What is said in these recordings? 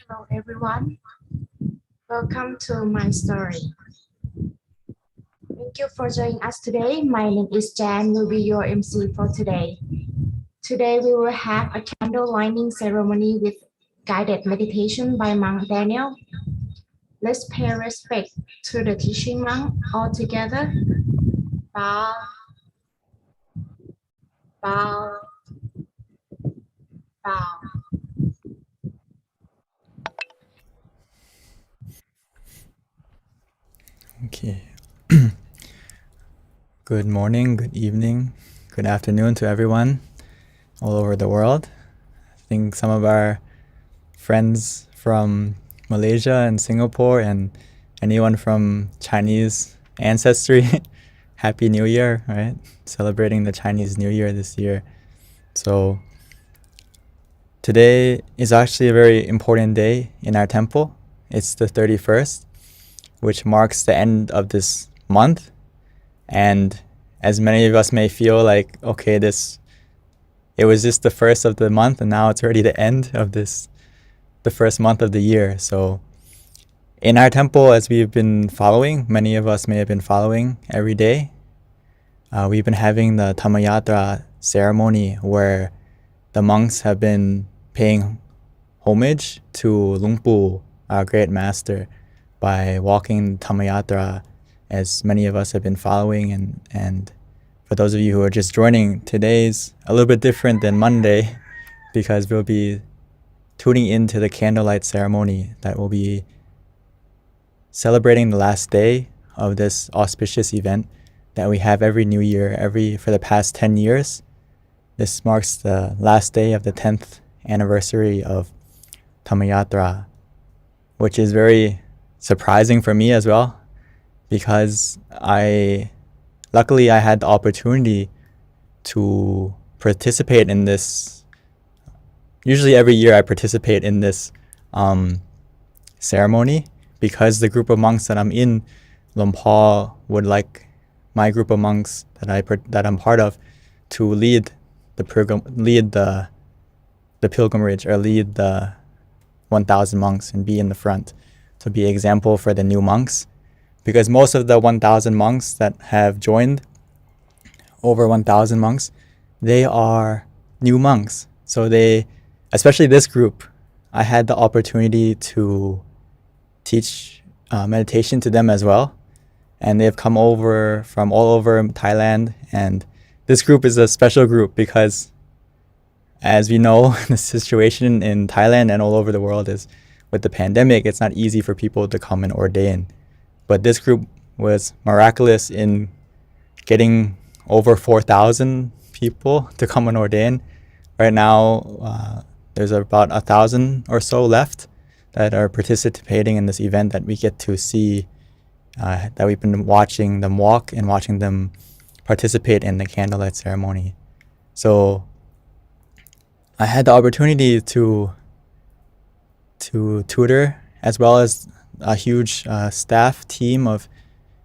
Hello everyone, welcome to my story. Thank you for joining us today. My name is Jan, will be your MC for today. Today we will have a candle lighting ceremony with guided meditation by Monk Daniel. Let's pay respect to the teaching monk all together. Bow, bow, bow. Okay. Good morning, good evening, good afternoon to everyone all over the world. I think some of our friends from Malaysia and Singapore and anyone from Chinese ancestry, Happy New Year, right? Celebrating the Chinese New Year this year. So today is actually a very important day in our temple. It's the 31st, which marks the end of this month. And as many of us may feel like, okay, it was just the first of the month and now it's already the end of the first month of the year. So in our temple, as we've been following, many of us may have been following every day, we've been having the Tamayatra ceremony where the monks have been paying homage to Lungpu, our great master, by walking Tamayatra, as many of us have been following. And for those of you who are just joining, today's a little bit different than Monday because we'll be tuning into the candlelight ceremony that will be celebrating the last day of this auspicious event that we have every New Year, for the past 10 years. This marks the last day of the 10th anniversary of Tamayatra, which is very surprising for me as well, because luckily I had the opportunity to participate in this. Usually every year I participate in this ceremony because the group of monks that I'm in, Lumpur would like my group of monks that I'm part of to lead the pilgrimage, or lead the 1,000 monks and be in the front to be an example for the new monks. Because most of the 1,000 monks that have joined, over 1,000 monks, they are new monks. So especially this group, I had the opportunity to teach meditation to them as well. And they've come over from all over Thailand. And this group is a special group because, as we know, the situation in Thailand and all over the world is with the pandemic, it's not easy for people to come and ordain. But this group was miraculous in getting over 4,000 people to come and ordain. Right now, there's about 1,000 or so left that are participating in this event that we get to see, that we've been watching them walk and watching them participate in the candlelight ceremony. So I had the opportunity to tutor, as well as a huge staff team of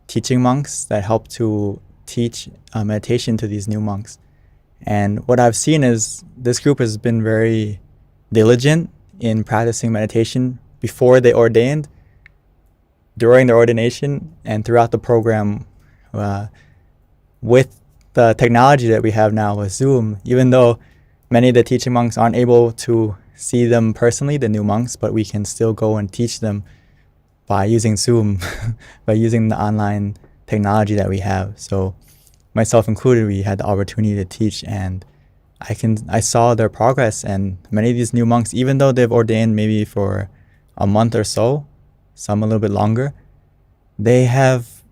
teaching monks that help to teach meditation to these new monks. And what I've seen is this group has been very diligent in practicing meditation before they ordained, during their ordination, and throughout the program. With the technology that we have now with Zoom, even though many of the teaching monks aren't able to see them personally, the new monks, but we can still go and teach them by using Zoom, by using the online technology that we have. So myself included, we had the opportunity to teach, and I saw their progress. And many of these new monks, even though they've ordained maybe for a month or so, some a little bit longer, they have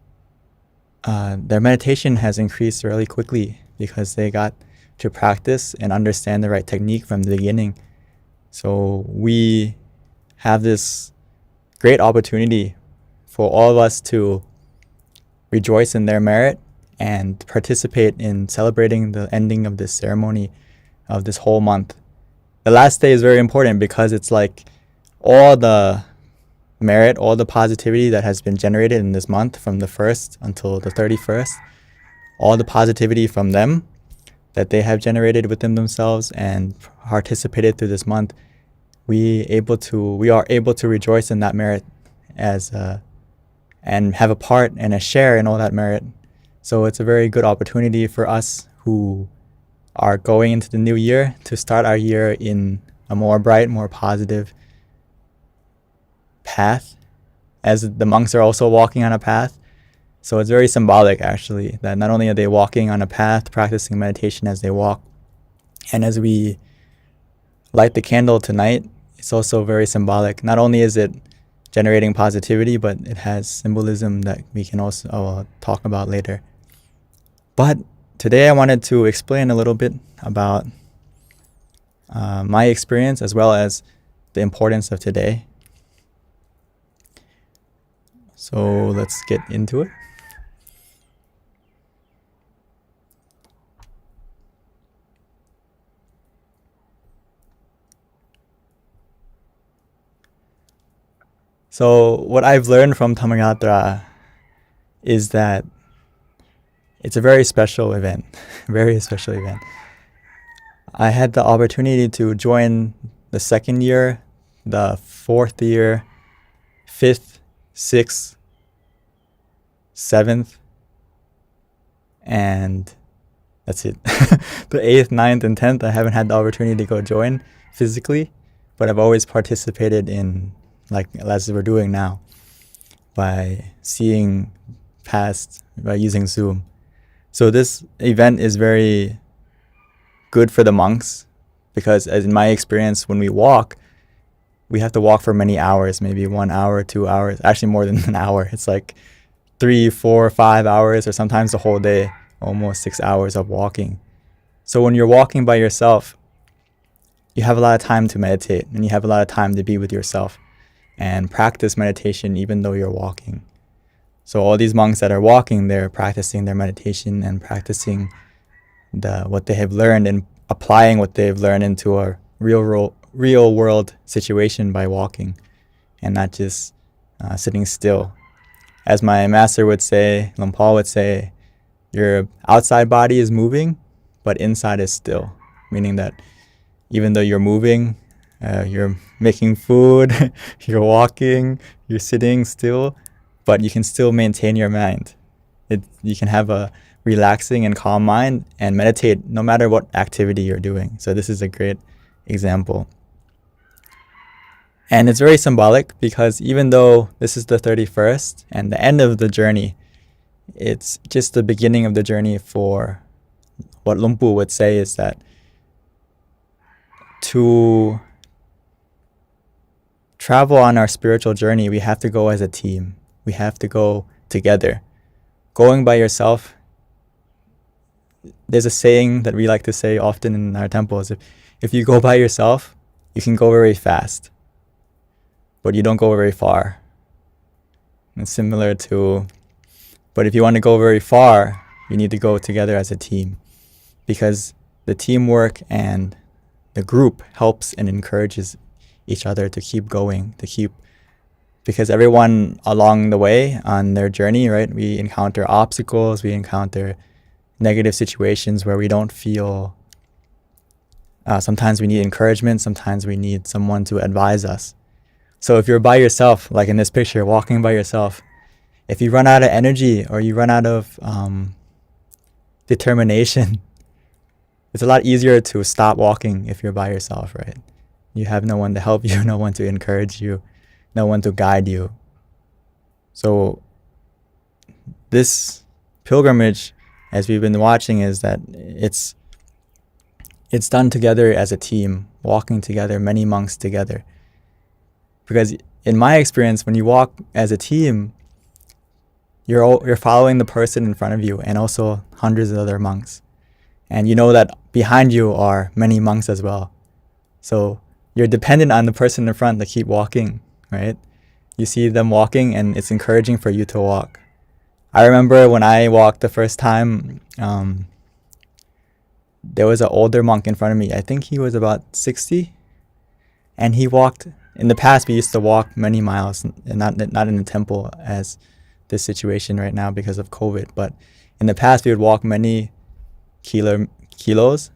their meditation has increased really quickly because they got to practice and understand the right technique from the beginning. So we have this great opportunity for all of us to rejoice in their merit and participate in celebrating the ending of this ceremony of this whole month. The last day is very important because it's like all the merit, all the positivity that has been generated in this month from the 1st until the 31st, all the positivity from them that they have generated within themselves and participated through this month, we are able to rejoice in that merit as and have a part and a share in all that merit. So it's a very good opportunity for us who are going into the new year to start our year in a more bright, more positive path, as the monks are also walking on a path. So it's very symbolic, actually, that not only are they walking on a path, practicing meditation as they walk, and as we light the candle tonight, it's also very symbolic. Not only is it generating positivity, but it has symbolism that we can also talk about later. But today I wanted to explain a little bit about my experience as well as the importance of today. So let's get into it. So what I've learned from Dhammayatra is that it's a very special event, very special event. I had the opportunity to join the second year, the fourth year, fifth, sixth, seventh, and that's it. The 8th, 9th, and 10th, I haven't had the opportunity to go join physically, but I've always participated in, like as we're doing now, by seeing past, by using Zoom. So this event is very good for the monks because, as in my experience, when we walk, we have to walk for many hours, maybe 1 hour, 2 hours, actually more than an hour. It's like 3, 4, 5 hours, or sometimes the whole day, almost 6 hours of walking. So when you're walking by yourself, you have a lot of time to meditate, and you have a lot of time to be with yourself and practice meditation even though you're walking. So all these monks that are walking, they're practicing their meditation and practicing what they have learned and applying what they've learned into a real world situation by walking and not just sitting still. As my master would say, Lumpal would say, your outside body is moving, but inside is still. Meaning that even though you're moving, you're making food, you're walking, you're sitting still, but you can still maintain your mind. You can have a relaxing and calm mind and meditate no matter what activity you're doing. So this is a great example. And it's very symbolic because even though this is the 31st and the end of the journey, it's just the beginning of the journey. For what Lumpu would say is that to travel on our spiritual journey, we have to go as a team. We have to go together. Going by yourself, there's a saying that we like to say often in our temples, if you go by yourself, you can go very fast, but you don't go very far. It's similar to, but if you want to go very far, you need to go together as a team, because the teamwork and the group helps and encourages each other to keep going, because everyone along the way on their journey, right, we encounter obstacles, we encounter negative situations where we don't feel, sometimes we need encouragement, sometimes we need someone to advise us. So if you're by yourself, like in this picture, walking by yourself, if you run out of energy or you run out of determination, it's a lot easier to stop walking if you're by yourself, right? You have no one to help you, no one to encourage you, no one to guide you. So this pilgrimage, as we've been watching, is that it's done together as a team, walking together, many monks together. Because in my experience, when you walk as a team, you're following the person in front of you and also hundreds of other monks. And you know that behind you are many monks as well. So you're dependent on the person in front to keep walking, right? You see them walking and it's encouraging for you to walk. I remember when I walked the first time, there was an older monk in front of me. I think he was about 60. And he walked, in the past we used to walk many miles, and not in the temple as this situation right now because of COVID. But in the past we would walk many kilos,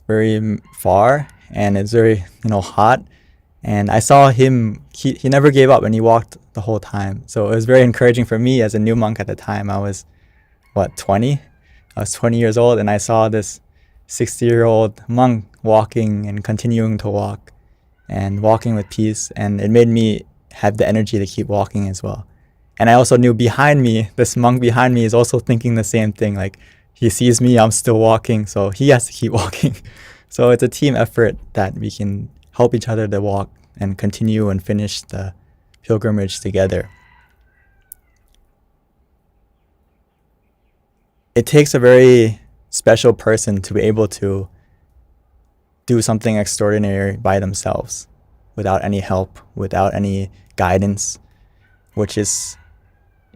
very far, and it's very hot. And I saw him, he never gave up and he walked the whole time. So it was very encouraging for me as a new monk at the time. I was, 20? I was 20 years old and I saw this 60-year-old monk walking and continuing to walk and walking with peace. And it made me have the energy to keep walking as well. And I also knew behind me, this monk behind me is also thinking the same thing. Like, he sees me, I'm still walking, so he has to keep walking. So it's a team effort that we can help each other to walk and continue and finish the pilgrimage together. It takes a very special person to be able to do something extraordinary by themselves without any help, without any guidance, which is,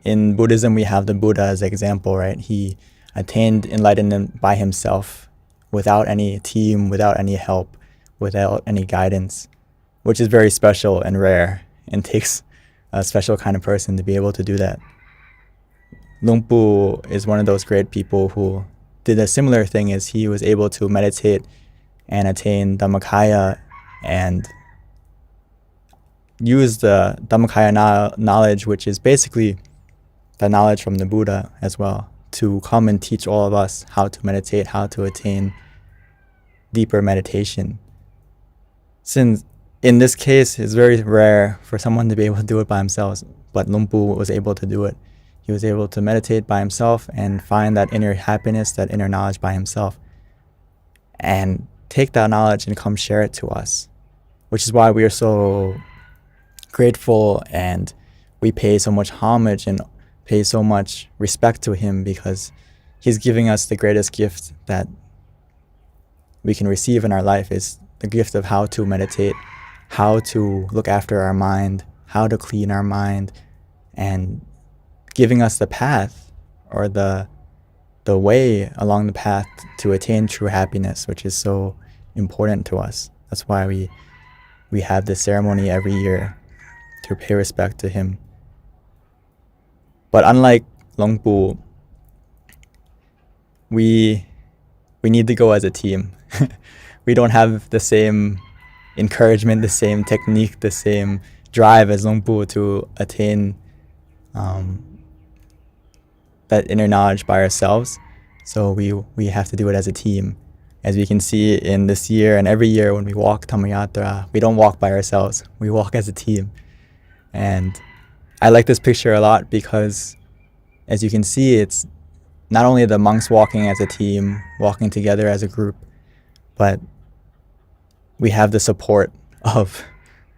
in Buddhism, we have the Buddha as an example, right? He attained enlightenment by himself without any team, without any help, without any guidance, which is very special and rare and takes a special kind of person to be able to do that. Luang Pu is one of those great people who did a similar thing, as he was able to meditate and attain Dhammakaya and use the Dhammakaya knowledge, which is basically the knowledge from the Buddha as well, to come and teach all of us how to meditate, how to attain deeper meditation. Since in this case, it's very rare for someone to be able to do it by themselves, but Luang Pu was able to do it. He was able to meditate by himself and find that inner happiness, that inner knowledge by himself, and take that knowledge and come share it to us, which is why we are so grateful and we pay so much homage and pay so much respect to him, because he's giving us the greatest gift that we can receive in our life, is the gift of how to meditate, how to look after our mind, how to clean our mind, and giving us the path, or the way along the path to attain true happiness, which is so important to us. That's why we have this ceremony every year, to pay respect to him. But unlike Luang Pu, we need to go as a team. We don't have the same encouragement, the same technique, the same drive as Luang Pu to attain that inner knowledge by ourselves. So we have to do it as a team. As we can see in this year and every year when we walk Dhammayatra, we don't walk by ourselves. We walk as a team. And I like this picture a lot because, as you can see, it's not only the monks walking as a team, walking together as a group, but we have the support of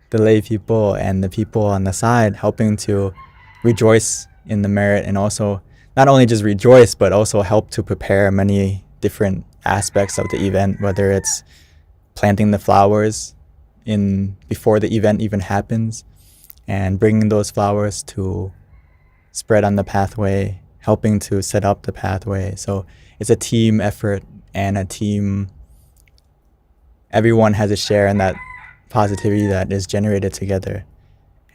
the lay people and the people on the side helping to rejoice in the merit, and also not only just rejoice, but also help to prepare many different aspects of the event, whether it's planting the flowers before the event even happens, and bringing those flowers to spread on the pathway, helping to set up the pathway. So it's a team effort, and everyone has a share in that positivity that is generated together.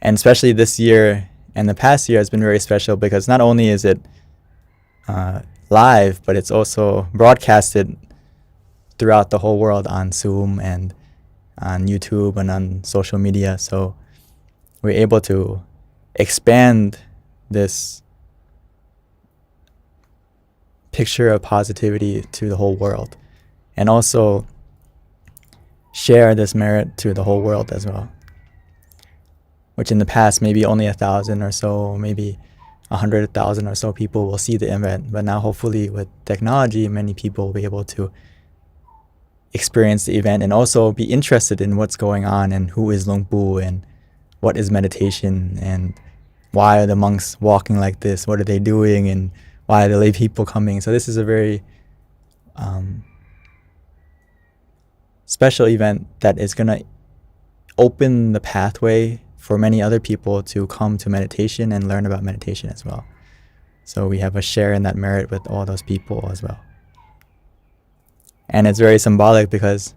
And especially this year and the past year has been very special, because not only is it live, but it's also broadcasted throughout the whole world on Zoom and on YouTube and on social media. So we're able to expand this picture of positivity to the whole world, and also share this merit to the whole world as well, which in the past maybe only 1,000 or so, maybe 100,000 or so people will see the event, but now hopefully with technology, many people will be able to experience the event and also be interested in what's going on, and who is Luang Pu, and what is meditation, and why are the monks walking like this, what are they doing, and why are the lay people coming. So this is a very special event that is going to open the pathway for many other people to come to meditation and learn about meditation as well. So we have a share in that merit with all those people as well. And it's very symbolic because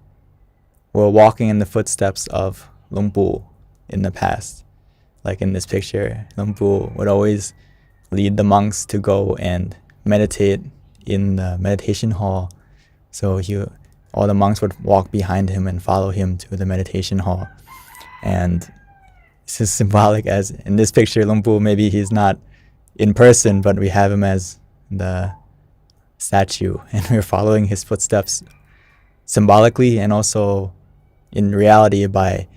we're walking in the footsteps of Luang Pu in the past. Like in this picture, Luang Pu would always lead the monks to go and meditate in the meditation hall. So all the monks would walk behind him and follow him to the meditation hall. And this is symbolic, as in this picture, Lumpu, maybe he's not in person, but we have him as the statue, and we're following his footsteps symbolically and also in reality by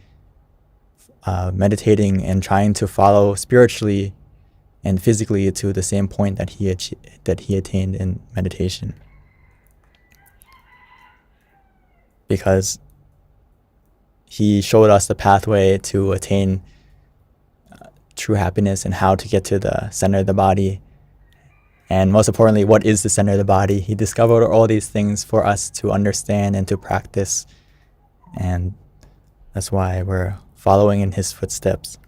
meditating and trying to follow spiritually and physically to the same point that he attained in meditation. Because he showed us the pathway to attain true happiness and how to get to the center of the body. And most importantly, what is the center of the body? He discovered all these things for us to understand and to practice. And that's why we're following in his footsteps.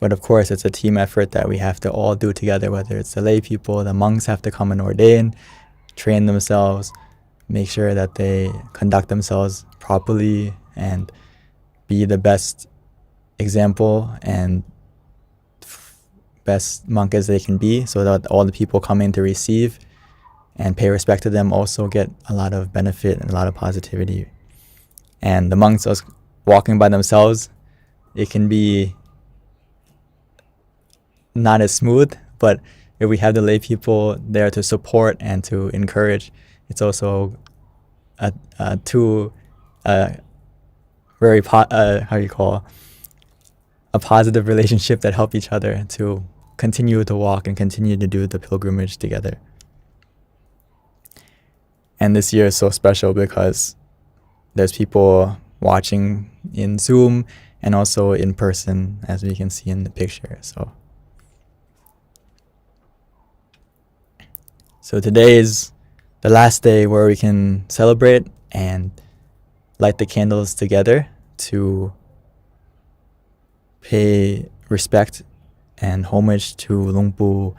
But of course, it's a team effort that we have to all do together, whether it's the lay people, the monks have to come and ordain, train themselves, make sure that they conduct themselves properly and be the best example and best monk as they can be, so that all the people coming to receive and pay respect to them also get a lot of benefit and a lot of positivity. And the monks also walking by themselves, it can be not as smooth, but if we have the lay people there to support and to encourage, it's also a positive relationship that help each other to continue to walk and continue to do the pilgrimage together. And this year is so special because there's people watching in Zoom and also in person, as we can see in the picture. So today is the last day where we can celebrate and light the candles together to pay respect and homage to Lungpu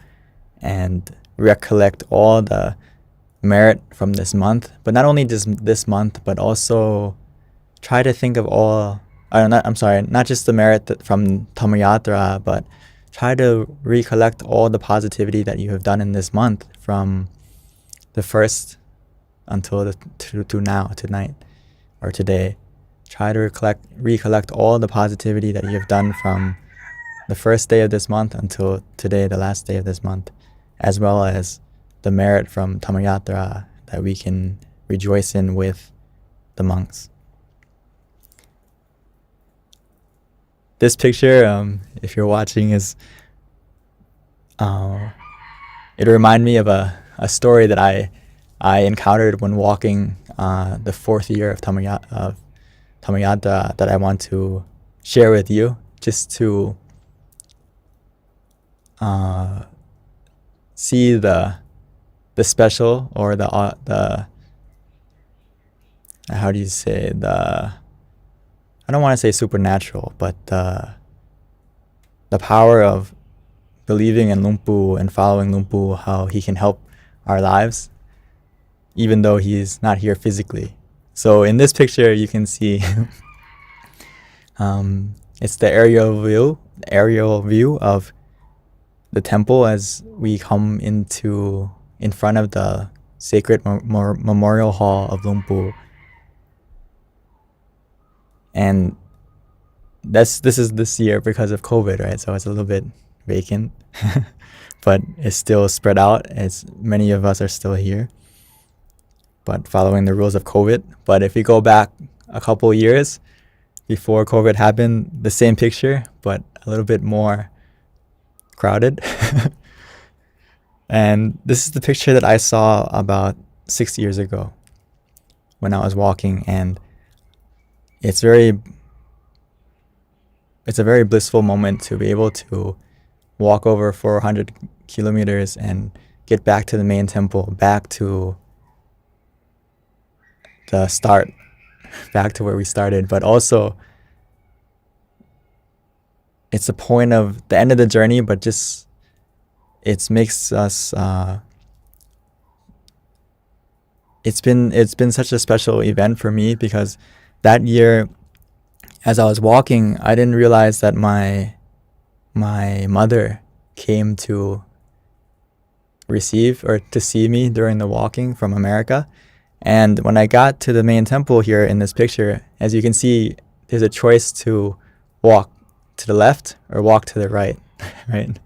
and recollect all the merit from this month. But not only this month, but also try to think of not just the merit from Tamayatra, but try to recollect all the positivity that you have done in this month from the first until to now, tonight, or today. Try to recollect all the positivity that you have done from the first day of this month until today, the last day of this month, as well as the merit from Tamayatra that we can rejoice in with the monks. This picture, if you're watching, is it reminded me of a story that I encountered when walking the fourth year of Tamayatra that I want to share with you, just to see the special, or the how do you say, I don't want to say supernatural, but the power of believing in Lumpu and following Lumpu, how he can help our lives, even though he's not here physically. So in this picture, you can see it's the aerial view of the temple as we come in front of the sacred memorial hall of Lumpu. And this is this year because of COVID, right? So it's a little bit vacant, but it's still spread out, as many of us are still here, but following the rules of COVID. But if we go back a couple years before COVID happened, the same picture, but a little bit more crowded. And this is the picture that I saw about 6 years ago when I was walking, and it's a very blissful moment to be able to walk over 400 kilometers and get back to the main temple, back to the start, back to where we started. But also, it's the point of the end of the journey, but just it makes us it's been such a special event for me, because that year, as I was walking, I didn't realize that my mother came to receive or to see me during the walking from America. And when I got to the main temple here in this picture, as you can see, there's a choice to walk to the left or walk to the right, right?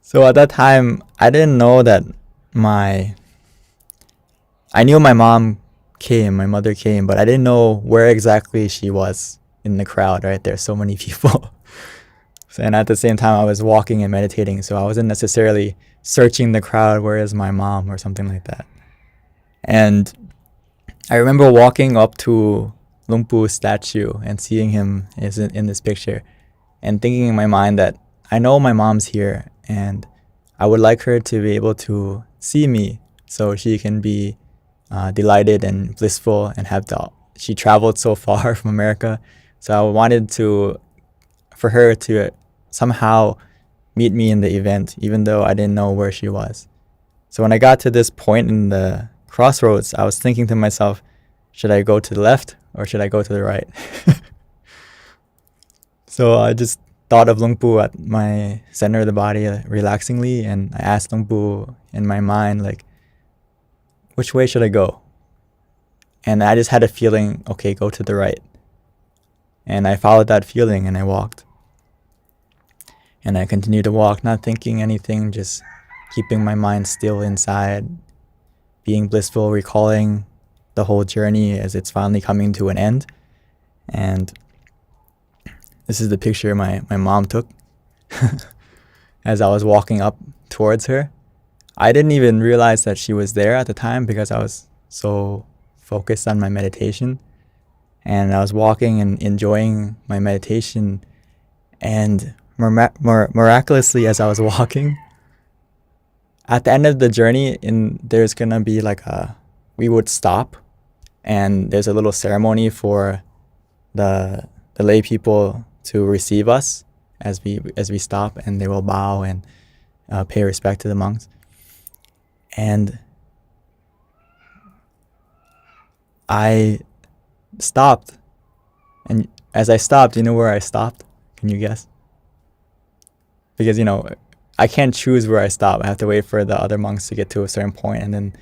So at that time, I didn't know that I knew my mom came, my mother came, but I didn't know where exactly she was in the crowd, right? There's so many people. And at the same time, I was walking and meditating, so I wasn't necessarily searching the crowd, where is my mom or something like that. And I remember walking up to Lumpu's statue and seeing him in this picture and thinking in my mind that I know my mom's here and I would like her to be able to see me so she can be delighted and blissful and she traveled so far from America. So I wanted for her to somehow meet me in the event, even though I didn't know where she was. So when I got to this point in the crossroads, I was thinking to myself, should I go to the left or should I go to the right? So I just thought of Lungpu at my center of the body relaxingly, and I asked Lungpu in my mind, like, which way should I go? And I just had a feeling, okay, go to the right. And I followed that feeling and I walked. And I continued to walk, not thinking anything, just keeping my mind still inside, being blissful, recalling the whole journey as it's finally coming to an end. And this is the picture my mom took as I was walking up towards her. I didn't even realize that she was there at the time because I was so focused on my meditation. And I was walking and enjoying my meditation. And miraculously, as I was walking, at the end of the journey, there's going to be we would stop. And there's a little ceremony for the lay people to receive us as we stop, and they will bow and pay respect to the monks. And I stopped, and as I stopped, you know where I stopped? Can you guess? Because I can't choose where I stop. I have to wait for the other monks to get to a certain point, and then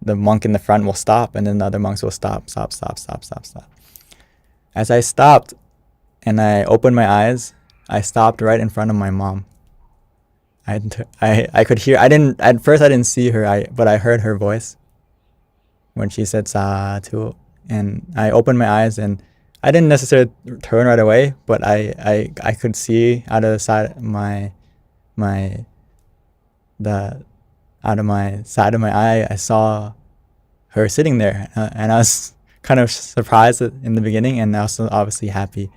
the monk in the front will stop, and then the other monks will stop. As I stopped and I opened my eyes, I stopped right in front of my mom. I could hear. At first I didn't see her. But I heard her voice when she said "Satu," and I opened my eyes and I didn't necessarily turn right away, but I could see out of the side of my eye, I saw her sitting there, and I was kind of surprised in the beginning, and also obviously happy,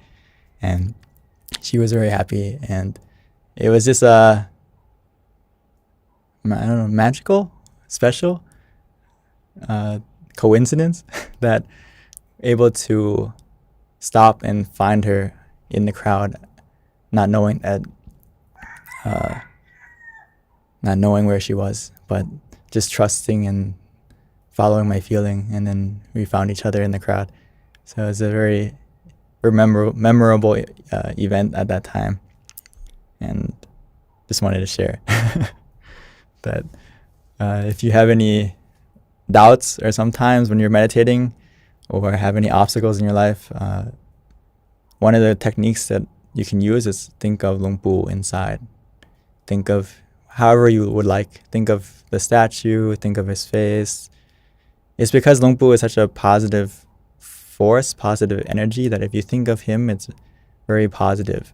and she was very happy, and it was just magical, special coincidence that able to stop and find her in the crowd, not knowing where she was, but just trusting and following my feeling, and then we found each other in the crowd. So it was a very memorable event at that time, and just wanted to share that if you have any doubts or sometimes when you're meditating or have any obstacles in your life, one of the techniques that you can use is think of Lungpu inside. Think of however you would like. Think of the statue, think of his face. It's because Lungpu is such a positive force, positive energy, that if you think of him, it's very positive,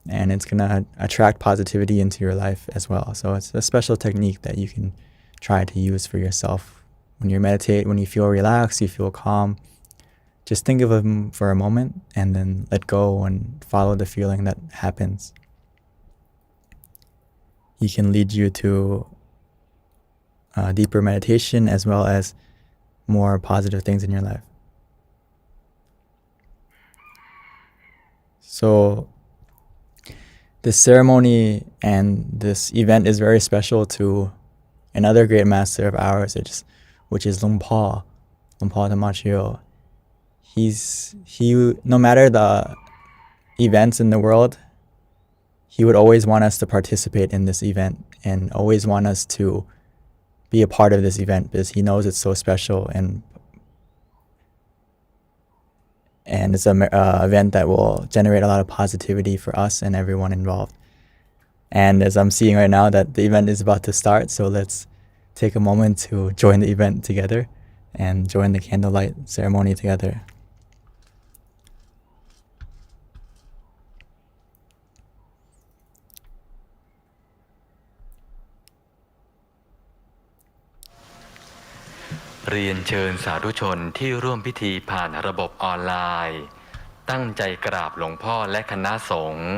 and it's going to attract positivity into your life as well. So it's a special technique that you can try to use for yourself. When you meditate, when you feel relaxed, you feel calm, just think of him for a moment and then let go and follow the feeling that happens. He can lead you to deeper meditation as well as more positive things in your life. So this ceremony and this event is very special to another great master of ours, which is Lumpur Tamachio. He no matter the events in the world, he would always want us to participate in this event and always want us to be a part of this event because he knows it's so special, and it's an event that will generate a lot of positivity for us and everyone involved. And as I'm seeing right now that the event is about to start, so let's take a moment to join the event together and join the candlelight ceremony together.เรียนเชิญสาธุชนที่ร่วมพิธีผ่านระบบออนไลน์ตั้งใจกราบหลวงพ่อและคณะสงฆ์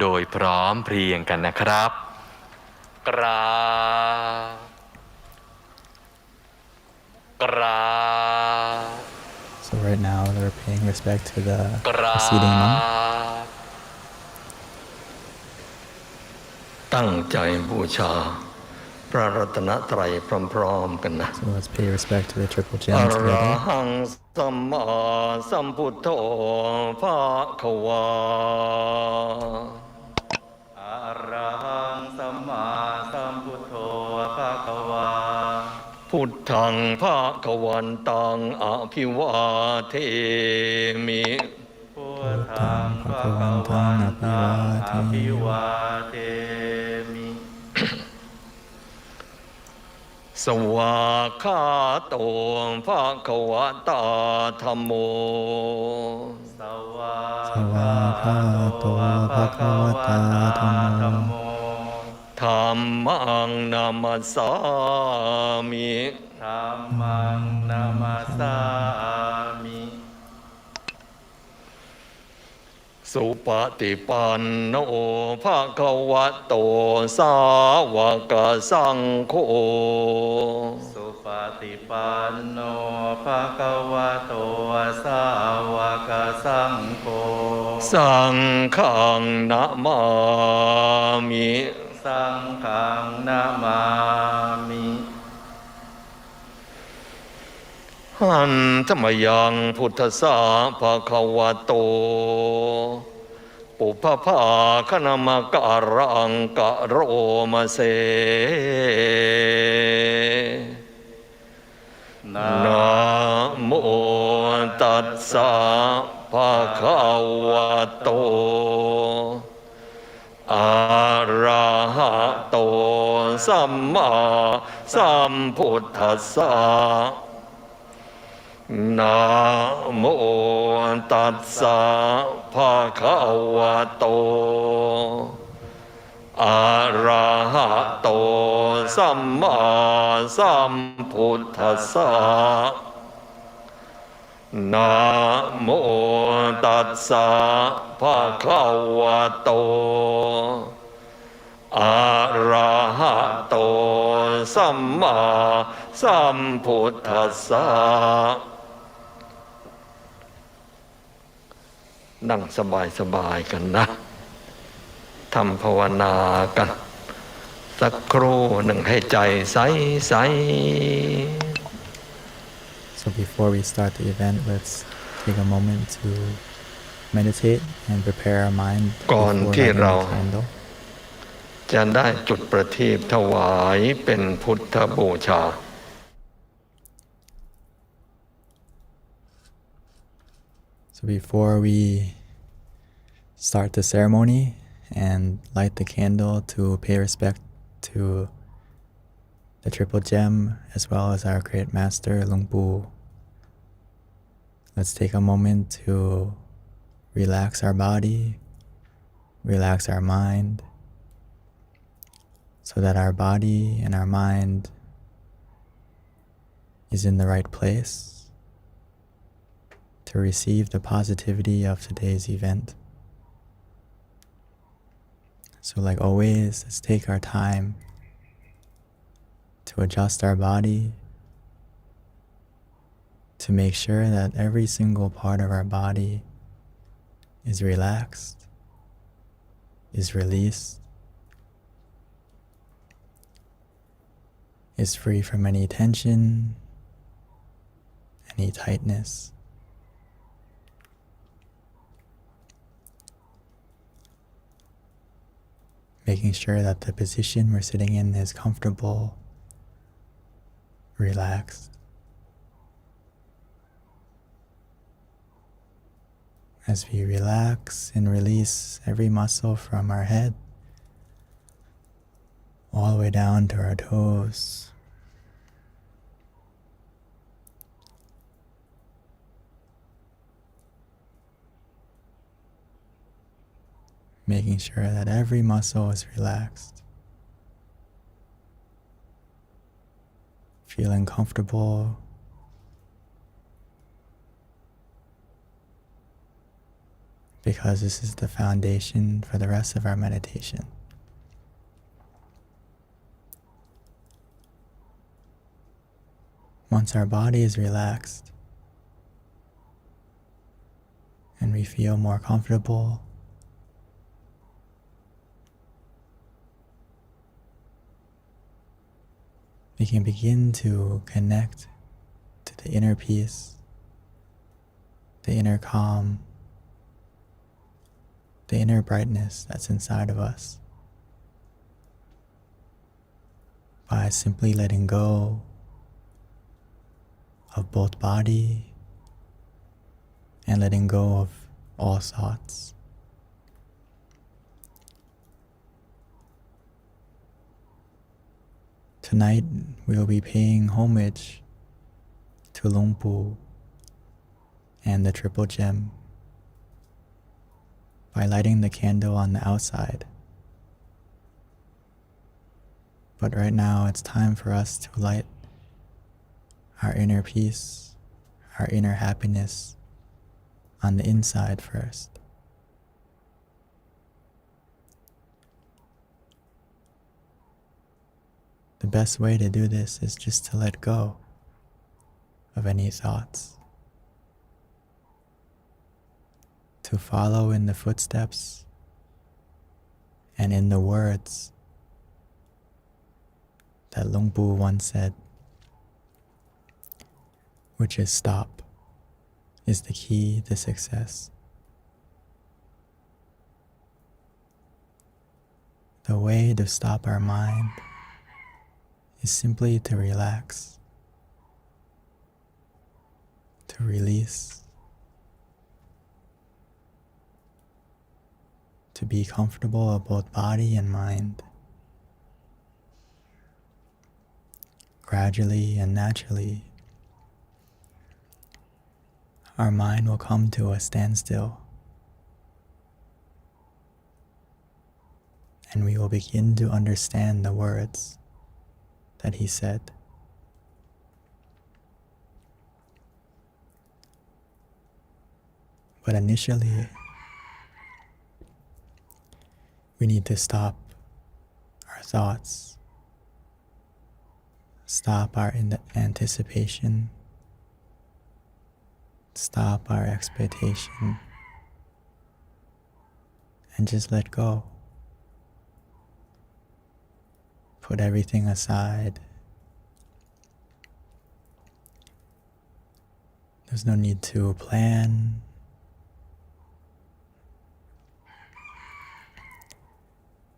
โดยพร้อมเพรียงกันนะครับกราบกราบ So right now we're paying respect to the preceding monk. ตั้งใจบูชาพระรัตนตรัยพร้อมๆกันนะ So let's pay respect to the triple gem อะระ together. หังสัมมาสัมพุทโธภะคะวาอะระหังสัมมาสัมพุทโธภะคะวาพุทธังภะคะวันตังอภิวาเทมิพุทธังภะคะวันตังอภิวาเทมิ สวากขาโตภะคะวะตาธัมโมสวากขาโตภะคะวะตาธัมโมธัมมังนามัสสามิธัมมังนามัสสามิสุปฏิปันโนภะคะวะโตสาวกสังโฆสุปฏิปันโนภะคะวะโตสาวกสังโฆสังฆังนะมามิสังฆังนะมามิหันธรรมยังพุทธสาภะคะวะโตปุพพาคณมการังกะโรมะเสนะโมตัสสะภะคะวะโตอะระหะโตสัมมาสัมพุทธัสสะนะโมตัสสะภะคะวะโตอะระหะโตสัมมาสัมพุทธัสสะนะโมตัสสะภะคะวะโตอะระหะโตสัมมาสัมพุทธัสสะนั่งสบายๆกันนะทำภาวนากันสักครู่หนึ่งให้ใจใส So before we start the event, let's take a moment to meditate and prepare our mind ก่อน before ที่ lighting เรา the candle. จะได้จุดประทีปถวายเป็นพุทธบูชา So before we start the ceremony and light the candle to pay respect to the triple gem as well as our great master Lung Pu, let's take a moment to relax our body, relax our mind, so that our body and our mind is in the right place to receive the positivity of today's event. So like always, let's take our time to adjust our body, to make sure that every single part of our body is relaxed, is released, is free from any tension, any tightness. Making sure that the position we're sitting in is comfortable relaxed. As we relax and release every muscle from our head, all the way down to our toes, making sure that every muscle is relaxed, feeling comfortable, because this is the foundation for the rest of our meditation. Once our body is relaxed and we feel more comfortable, we can begin to connect to the inner peace, the inner calm, the inner brightness that's inside of us by simply letting go of both body and letting go of all thoughts. Tonight we will be paying homage to Luang Pu and the Triple Gem by lighting the candle on the outside. But right now it's time for us to light our inner peace, our inner happiness on the inside first. The best way to do this is just to let go of any thoughts, to follow in the footsteps and in the words that Luang Pu once said, which is stop is the key to success. The way to stop our mind is simply to relax, to release, to be comfortable of both body and mind. Gradually and naturally, our mind will come to a standstill, and we will begin to understand the words that he said. But initially, we need to stop our thoughts, stop our anticipation, stop our expectation, and just let go. Put everything aside. There's no need to plan.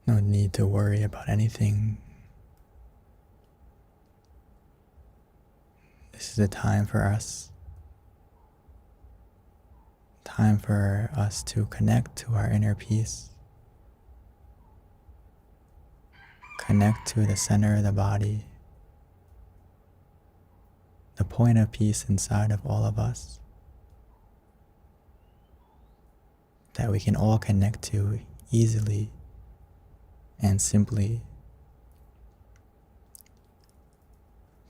No need to worry about anything. This is a time for us. Time for us to connect to our inner peace. Connect to the center of the body, the point of peace inside of all of us that we can all connect to easily and simply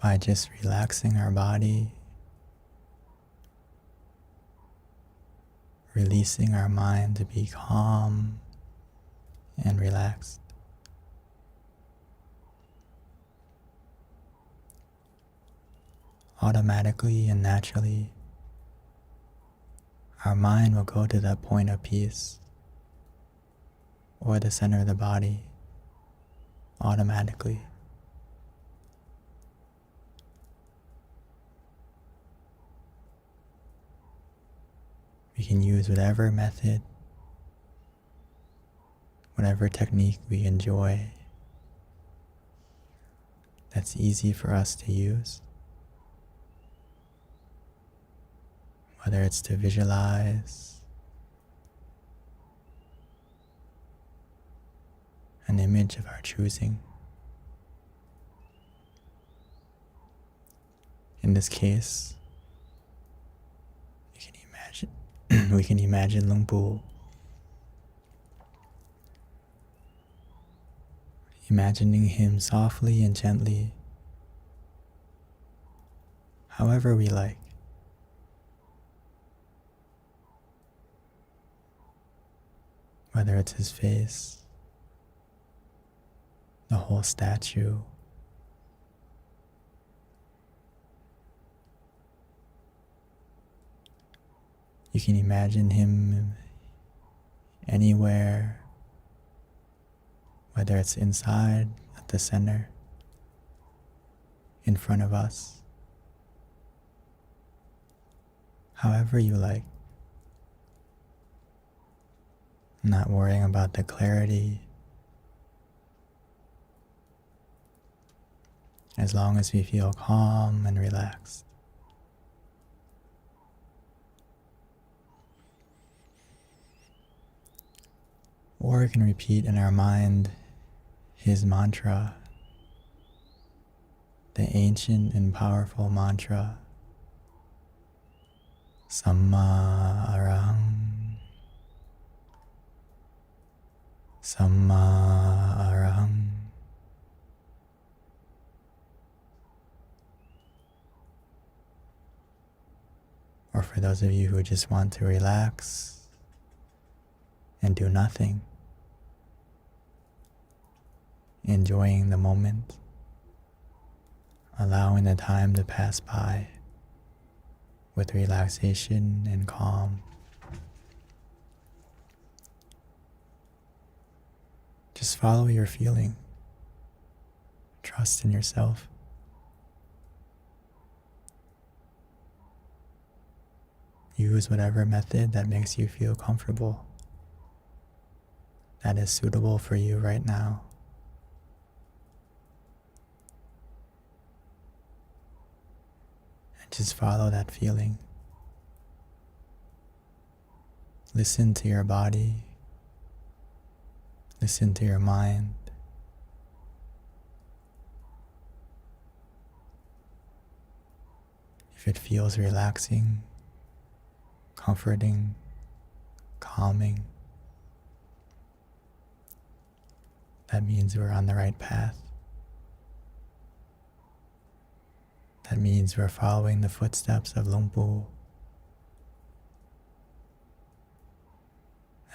by just relaxing our body, releasing our mind to be calm and relaxed. Automatically and naturally, our mind will go to that point of peace or the center of the body automatically. We can use whatever method, whatever technique we enjoy that's easy for us to use. whether it's to visualize an image of our choosing. In this case, we can imagine Luang Pu, imagining him softly and gently, however we like. Whether it's his face, the whole statue, you can imagine him anywhere, whether it's inside, at the center, in front of us, however you like. Not worrying about the clarity, as long as we feel calm and relaxed. Or we can repeat in our mind his mantra, the ancient and powerful mantra, Samma Arahang, Samma Arahang. Or for those of you who just want to relax and do nothing, enjoying the moment, allowing the time to pass by with relaxation and calm. Just follow your feeling. Trust in yourself. Use whatever method that makes you feel comfortable, that is suitable for you right now. And just follow that feeling. Listen to your body. Listen to your mind. If it feels relaxing, comforting, calming, that means we're on the right path. That means we're following the footsteps of Luang Pu.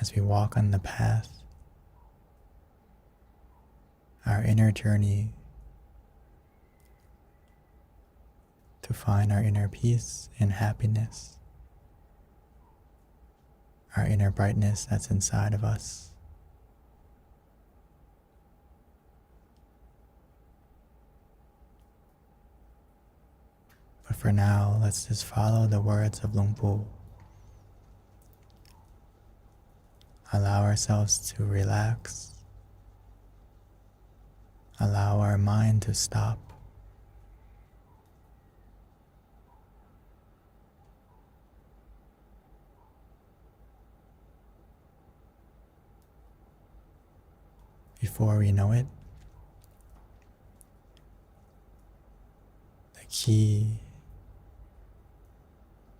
As we walk on the path, our inner journey to find our inner peace and happiness, our inner brightness that's inside of us. But for now, let's just follow the words of Luang Pu. Allow ourselves to relax. Allow our mind to stop. Before we know it, the key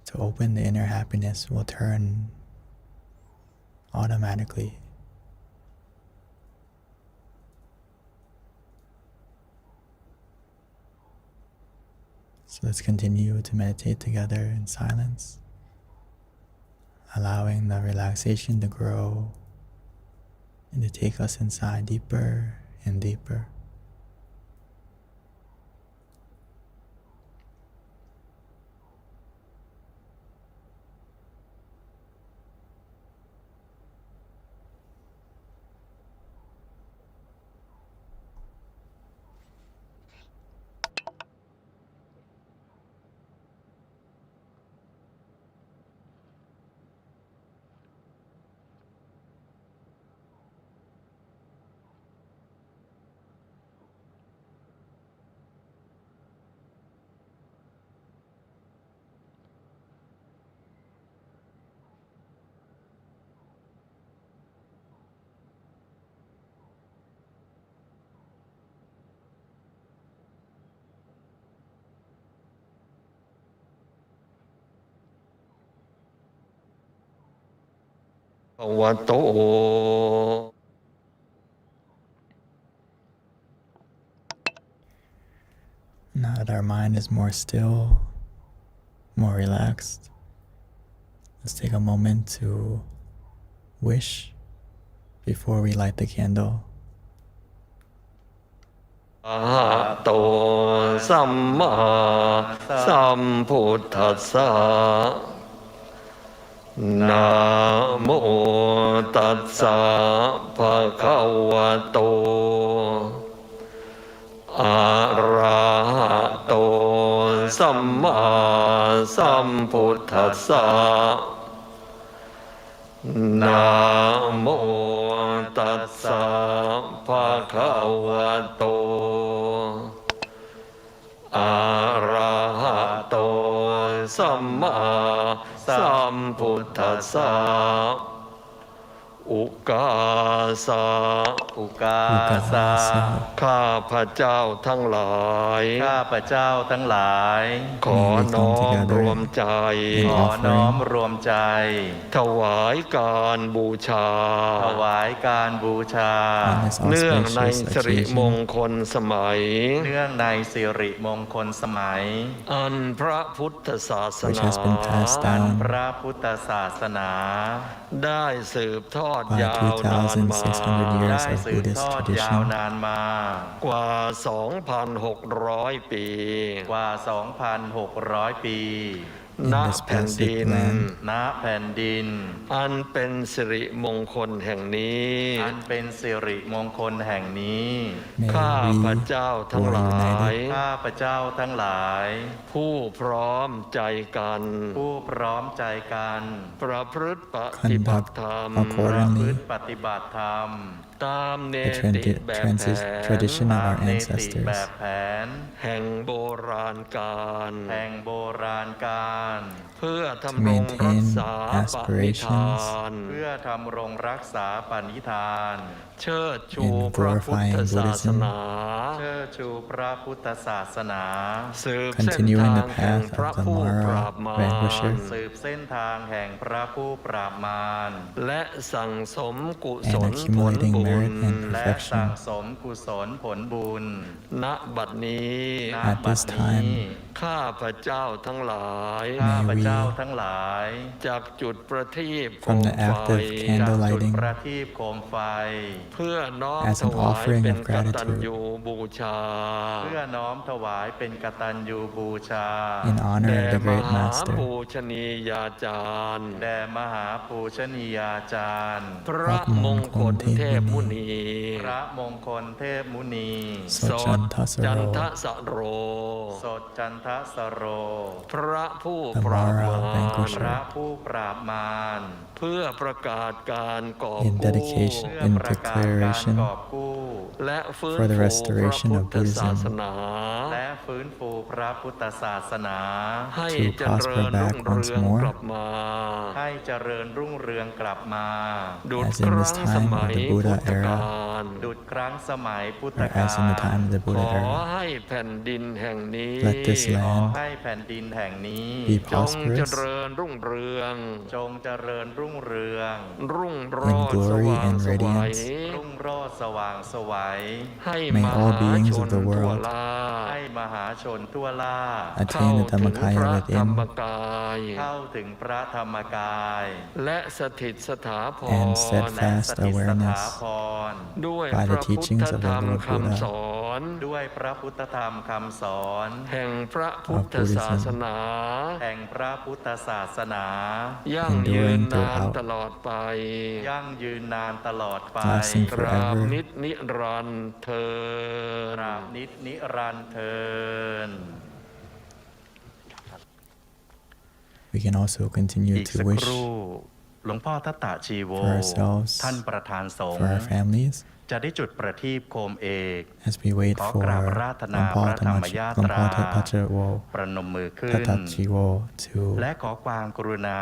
to open the inner happiness will turn automatically. So let's continue to meditate together in silence, allowing the relaxation to grow and to take us inside deeper and deeper. วะโต Now that our mind is more still, more relaxed, let's take a moment to wish before we light the candle. อะระหะโตสัมมาสัมพุทธัสสะนะโมตัสสะภะคะวะโตอะระหะโตสัมมาสัมพุทธัสสะนะโมตัสสะภะคะวะโตอะระหะโตสัมมาสัมพุทธัสสะอุกาสะข้าพระเจ้าทั้งหลายขอน้อมรวมใจถวายการบูชาเนื่องในสิริมงคลสมัยอันพระพุทธศาสนาได้สืบทอดยาวนานมากว่า 2,600 ปีณแผ่นดินอันเป็นสิริมงคลแห่งนี้ข้าพระเจ้าทั้งหลายผู้พร้อมใจกันประพฤติปฏิบัติธรรมตามเนติแบบแผนแห่งโบราณการเพื่อทำรงรักษาปณิธานเชิดชูพระพุทธศาสนาสืบเส้นทางแห่งพระผู้ปราบมารและสั่งสมกุศลผลบุญณบัดนี้ข้าพระเจ้าทั้งหลายจากจุดประทีปโคมไฟเพื่อน้อมถวายเป็นกตัญญูบูชาin honor of the great แด่มหา master ปูชนียาจารย์พระมงคลเทพมุนีสดจันทสโรพระผู้ปราบมารเพื่อประกาศการกอบกู้และฟื้นฟูพระพุทธศาสนาให้เจริญรุ่งเรืองกลับมาดุจครั้งสมัยพุทธกาลขอให้แผ่นดินแห่งนี้จงเจริญรุ่งเรืองรุ่งโรจน์สว่างไสวให้มหาชนทั่วล่าเข้าถึงพระธรรมกายและสถิตสถาพรด้วยพระพุทธธรรมคำสอนแห่งพระพุทธศาสนายั่งยืนนานตลอดไปตราบนิจนิรันดร์เทอญ We can also continue to wish หลวงพ่อทัตตะชีโว for ourselves, ท่านประธานสงฆ์ for our families, จะได้จุดประทีปโคมเอก as we wait ขอ for กราบราธนาพระธรรมยาตรา Lampao ประนมมือขึ้น Tatachiwo to และขอความกรุณา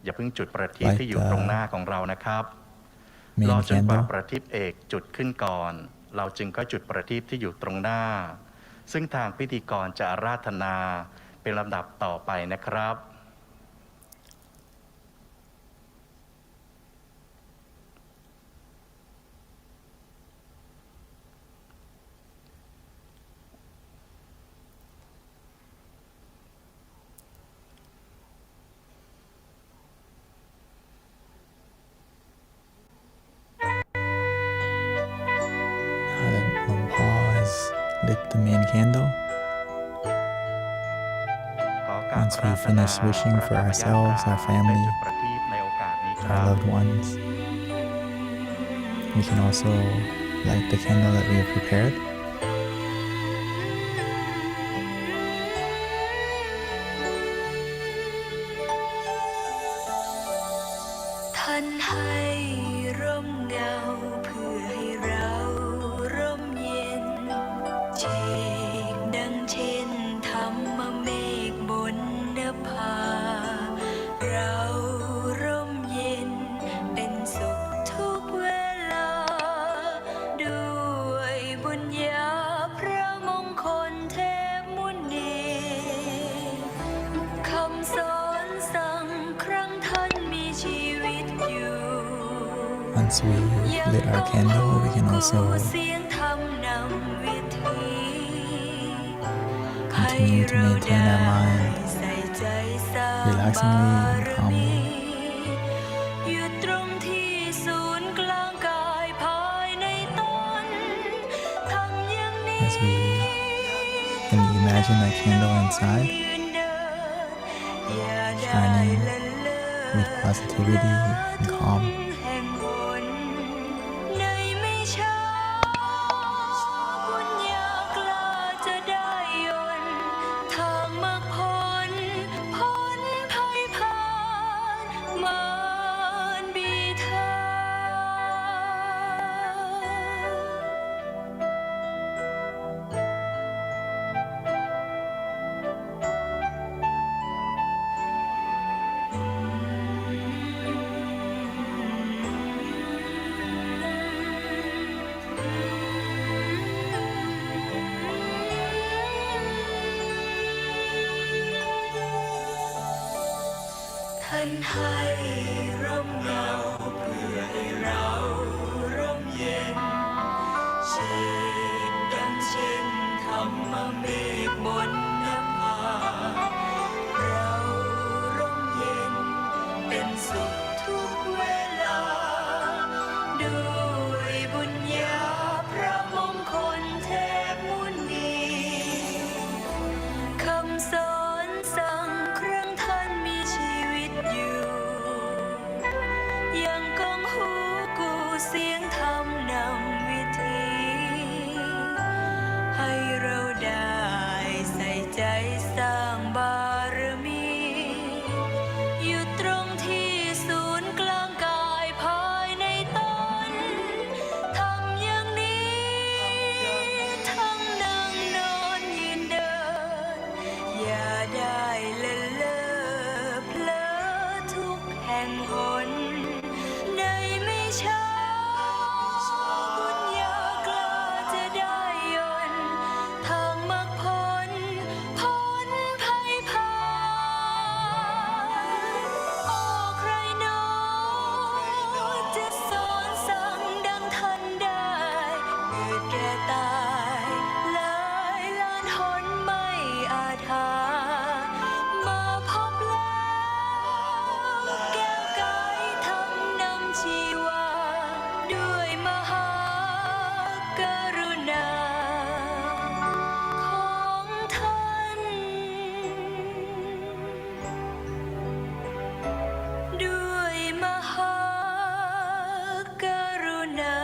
อย่าเพิ่งจุดประทีปที่อยู่ตรงหน้าของเรานะครับรอจนกว่าประทีปเอกจุดขึ้นก่อนเราจึงก็จุดประทีปที่อยู่ตรงหน้าซึ่งทางพิธีกรจะอาราธนาเป็นลำดับต่อไปนะครับ candle. ขอกราบ Once อา we ราธนา finish wishing พระ for ธรรมยา ourselves, ตรา our family, ได้จุดประทีปในโอกาสนี้ครั our บ loved ones, we can also light the candle that we have prepared. ท่านให้ร่มเงาเพื่อให้เราร่มเย็นเชกดังเช่นธรรมเมฆบนนภาเราร่มเย็นเป็นสุขทุกเวลาด้วยบุญญาพระมงคลเทพมุนีคำสอนสั่งครั้งท่านมีชีวิตอยู่ Once we lit our candle, we can also เสียงธรรมนำวิถี continue to maintain our mind ใส่ใจสร้าง relaxingly and บาร calmly มีอยู่ตรงที่ศูนย์กลางกายภายในตนทำอย่างนี้ as we can imagine that candle inside ยืนเดินอย่าได้ shining ละเลอ with positivity and calm. แห่งบนในไม่ช้าบุญญากล้าจะได้ยนต์ทางมรรคผลพ้นภัยผ่านมารบีทา ท่านให้ร่มเงาเพื่อให้เราร่มเย็นเช่นดังเช่นธรรมเมฆบนนภาเราร่มเย็นเป็นสุขทุกเวลาด้วยบุญญาพระมงคลเทพมุนีคำสอนสั่งครั้งท่านมีชีวิตอยู่ยังก้องหูกูเสียงธรรมนำวิถีให้เราได้ใส่ใจสร้างบารมีอยู่ตรงที่ศูนย์กลางกายภายในตนทำอย่างนี้ทั้งนั่งนอนยืนเดินอย่าได้ละเลอเพลอทุกแห่งหนในไม่ช้าบุญญากล้าจะได้ยนต์ทางมรรคผลพ้นภัยผ่านโอ้ใครหนอจะสอนสั่งดังท่านได้เกิดแก่ตายหลายล้านหนไม่อาจหามาพบแล้วแก้วกายทำนำชีวาด้วยมหากรุณาของท่านด้วยมหากรุณา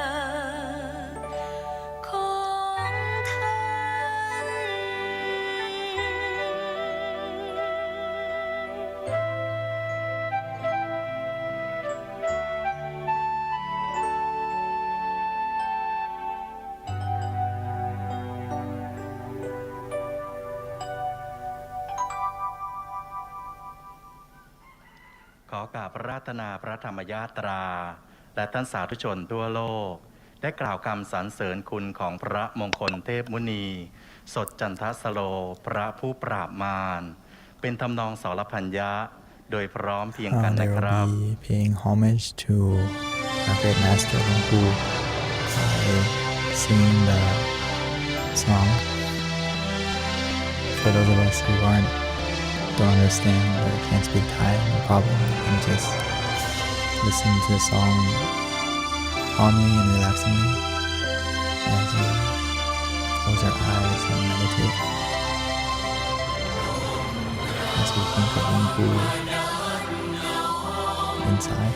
ของท่าน ขอกราบอาราธนาพระธรรมยาตรา และท่านสาธุชนทั่วโลก ได้กล่าวคำสรรเสริญคุณของพระมงคลเทพมุนี สดจันทสโล พระผู้ปราบมารเป็นทำนองสรพัญญะ โดยพร้อมเพรียงกัน They นะครับ will be paying homage to our great master Hongpu by singing the song. For those of us who don't understand or can't speak Thai, no problem. You can just listen to the song calmly and relaxingly as we close close our eyes and meditate as we think of Inbu inside.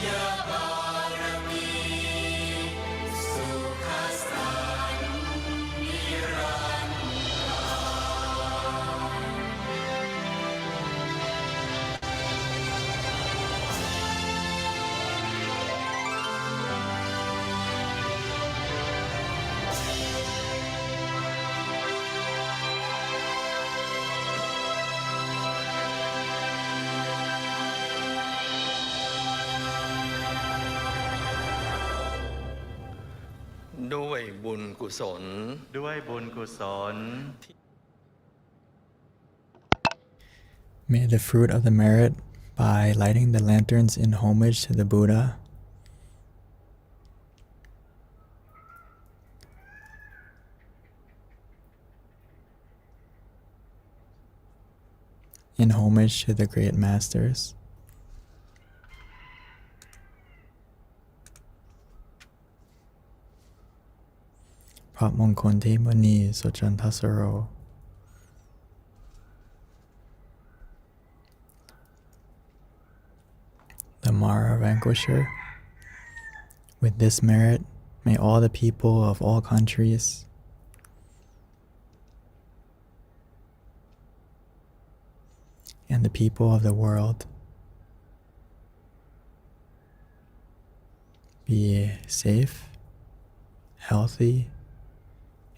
Yeah. กุศล ด้วยบุญกุศล May the fruit of the merit by lighting the lanterns in homage to the Buddha in homage to the great masters, Prat Mongkol Muni Sochantasaro, the Mara Vanquisher. With this merit, may all the people of all countries and the people of the world be safe, healthy,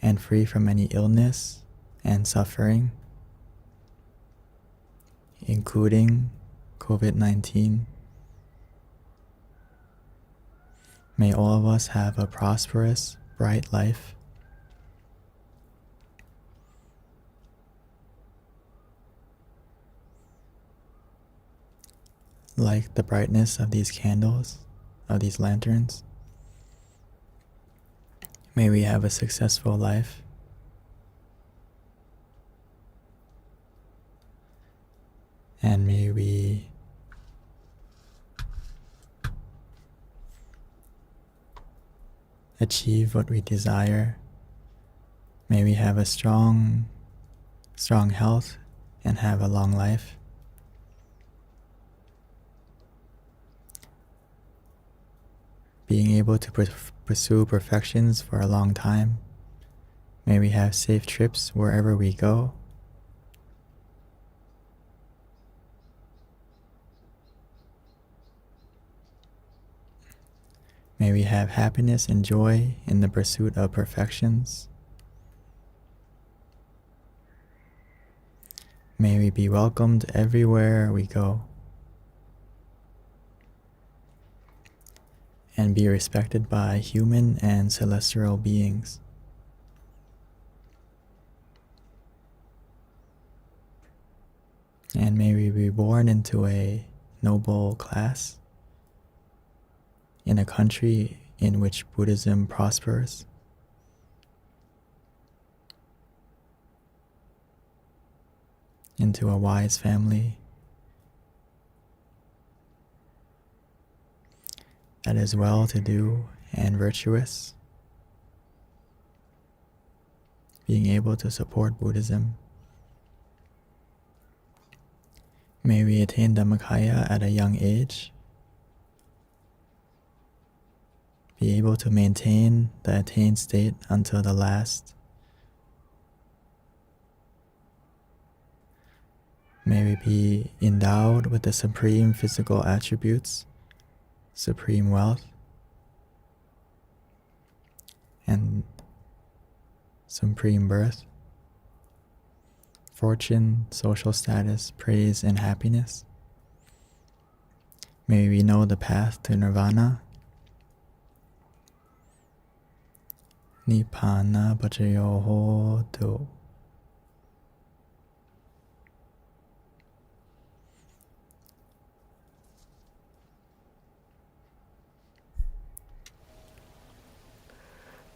and free from any illness and suffering, including COVID-19. May all of us have a prosperous, bright life. Like the brightness of these candles, of these lanterns. May we have a successful life. And may we achieve what we desire. May we have a strong health and have a long life. Being able to pursue perfections for a long time. May we have safe trips wherever we go. May we have happiness and joy in the pursuit of perfections. May we be welcomed everywhere we go. And be respected by human and celestial beings. And may we be born into a noble class in a country in which Buddhism prospers. Into a wise family that is well-to-do and virtuous, being able to support Buddhism. May we attain Dhammakaya at a young age, be able to maintain the attained state until the last. May we be endowed with the supreme physical attributes, supreme wealth, and supreme birth, fortune, social status, praise, and happiness. May we know the path to nirvana, Nibbana Pachayo Hotu.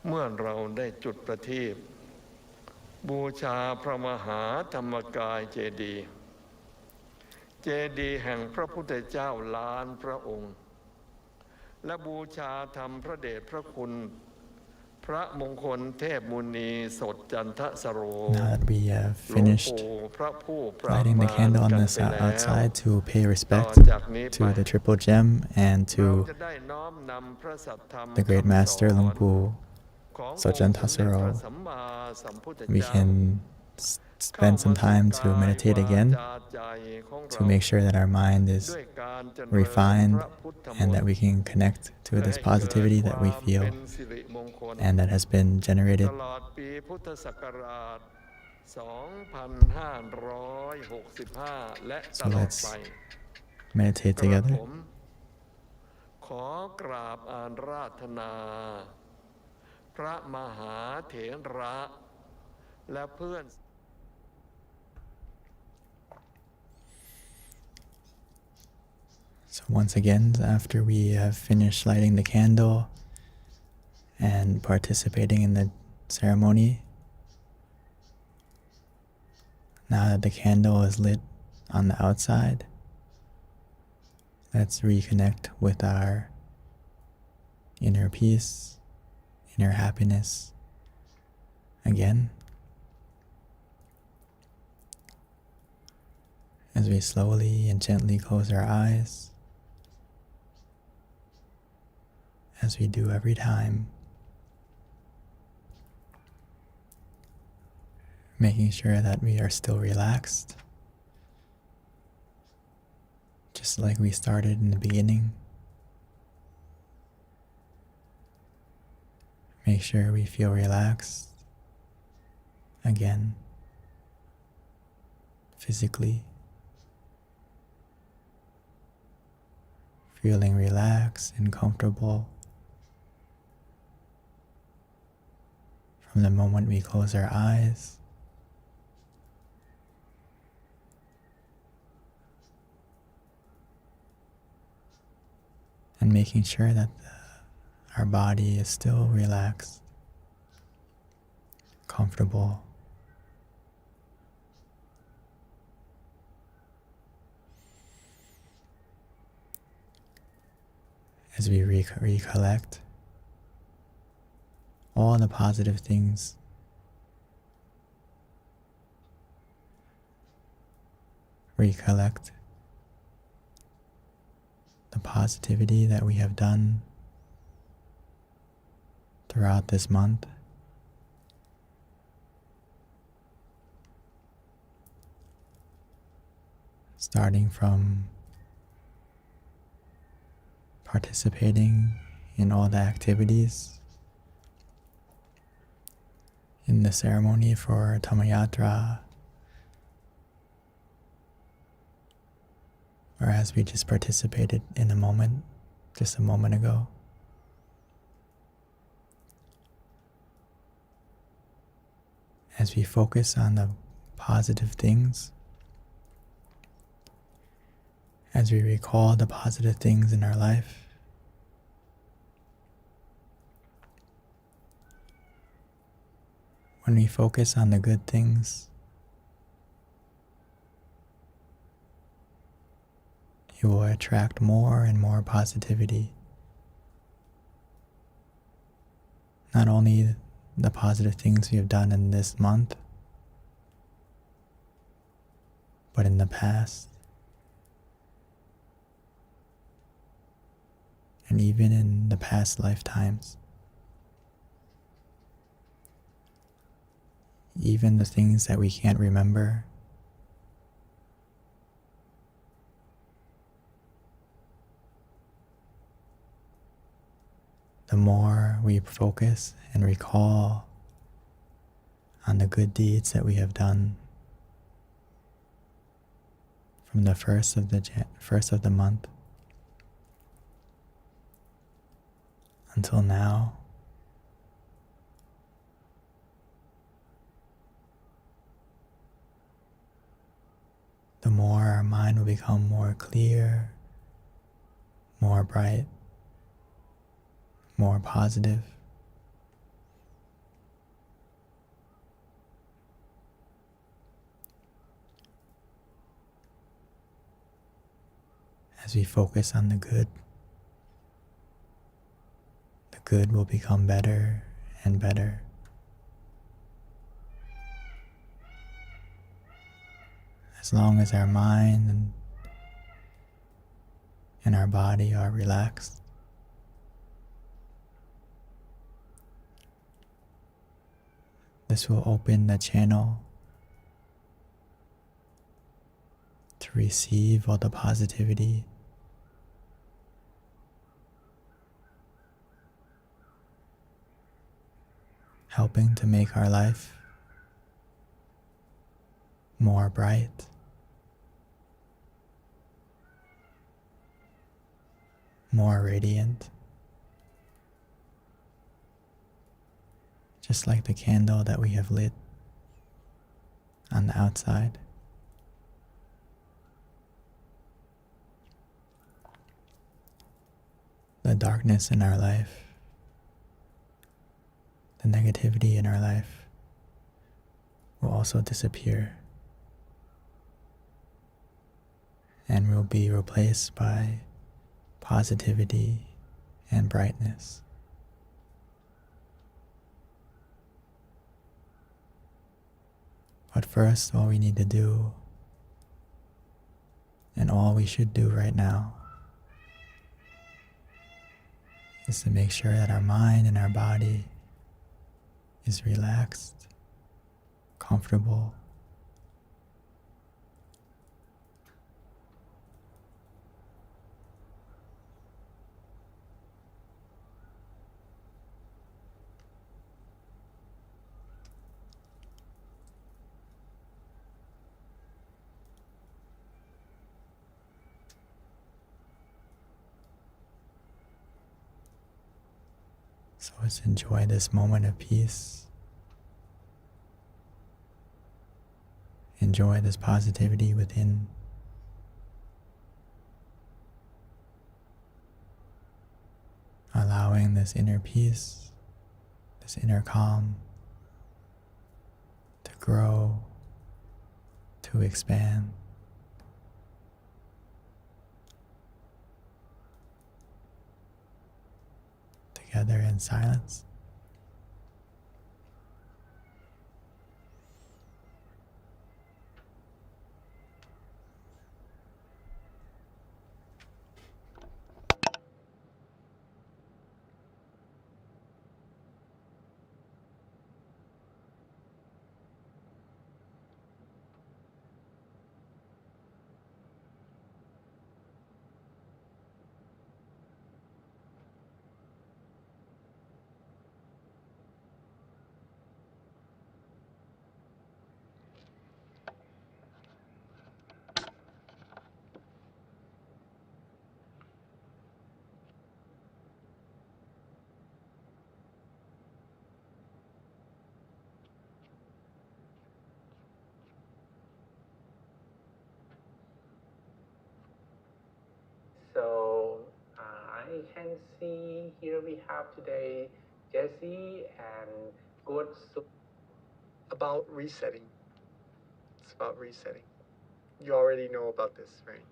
เมื่อเราได้จุดประทีปบูชาพระมหาธรรมกายเจดีย์เจดีย์แห่งพระพุทธเจ้าล้านพระองค์และบูชาธรรมพระเดชพระคุณพระมงคลเทพมุนีสดจันทสโร Now that we have finished lighting the candle on the outside to pay respect to the Triple Gem and to the Great Master Luang Pu Sochantasaro, we can spend some time to meditate again to make sure that our mind is refined and that we can connect to this positivity that we feel and that has been generated. So let's meditate together. ขอกราบอาราธนา พระมหาเถระและเพื่อน So once again, after we have finished lighting the candle and participating in the ceremony, now that the candle is lit on the outside, let's reconnect with our inner peace, inner happiness again. As we slowly and gently close our eyes, as we do every time, making sure that we are still relaxed, just like we started in the beginning. Make sure we feel relaxed again, physically, feeling relaxed and comfortable from the moment we close our eyes. And making sure that our body is still relaxed, comfortable. As we recollect all the positive things recollect the positivity that we have done throughout this month. Starting from participating in all the activities in the ceremony for Tamayatra, or as we just participated in a moment, just a moment ago. As we focus on the positive things, as we recall the positive things in our life, when we focus on the good things, you will attract more and more positivity. Not only the positive things we have done in this month, but in the past, and even in the past lifetimes. Even the things that we can't remember, the more we focus and recall on the good deeds that we have done from the first of the month until now, the more our mind will become more clear, more bright, more positive. As we focus on the good will become better and better. As long as our mind and our body are relaxed, this will open the channel to receive all the positivity, helping to make our life more bright, more radiant, just like the candle that we have lit on the outside. The darkness in our life, the negativity in our life will also disappear and will be replaced by positivity and brightness. But first, all we need to do, and all we should do right now, is to make sure that our mind and our body is relaxed, comfortable, so let's enjoy this moment of peace. Enjoy this positivity within. Allowing this inner peace, this inner calm to grow, to expand. Together in silence. So I can see here we have today Jesse and good. About resetting. It's about resetting. You already know about this, right?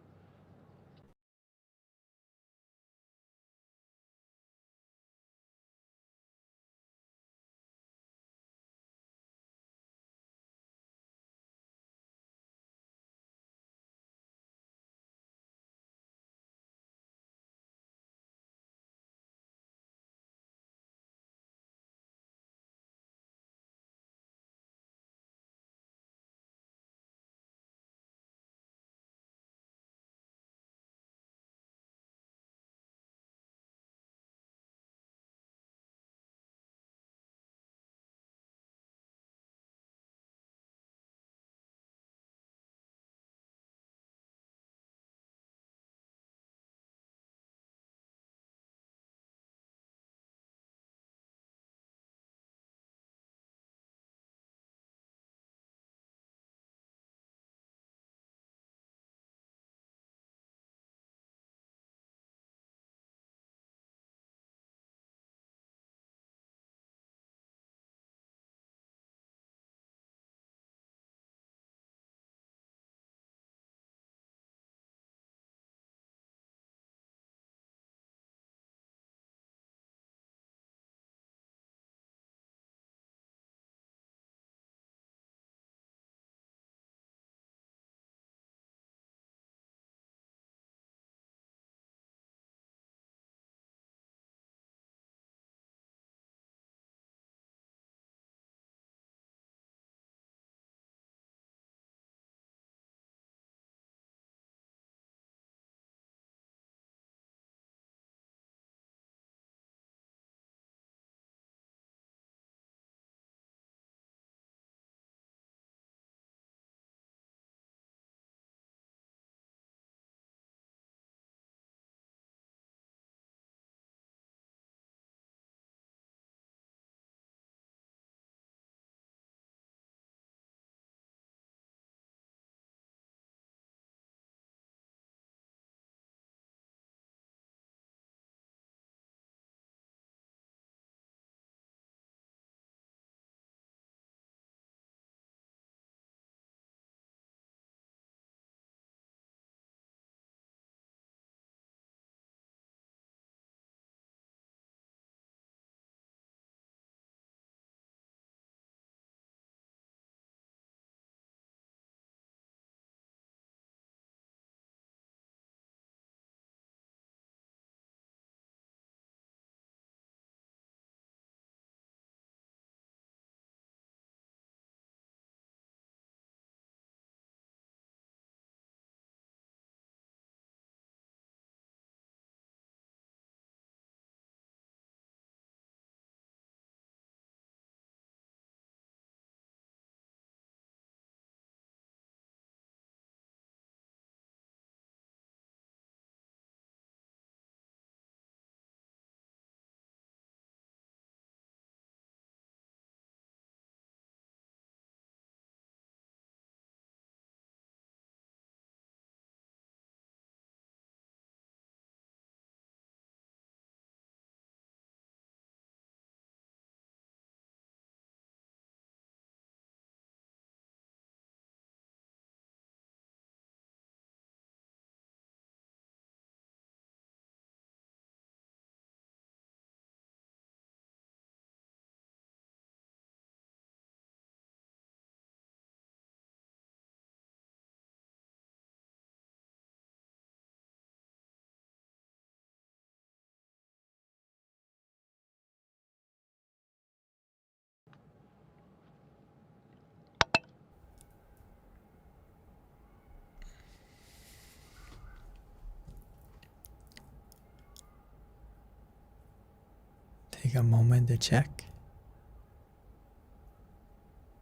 take a moment to check,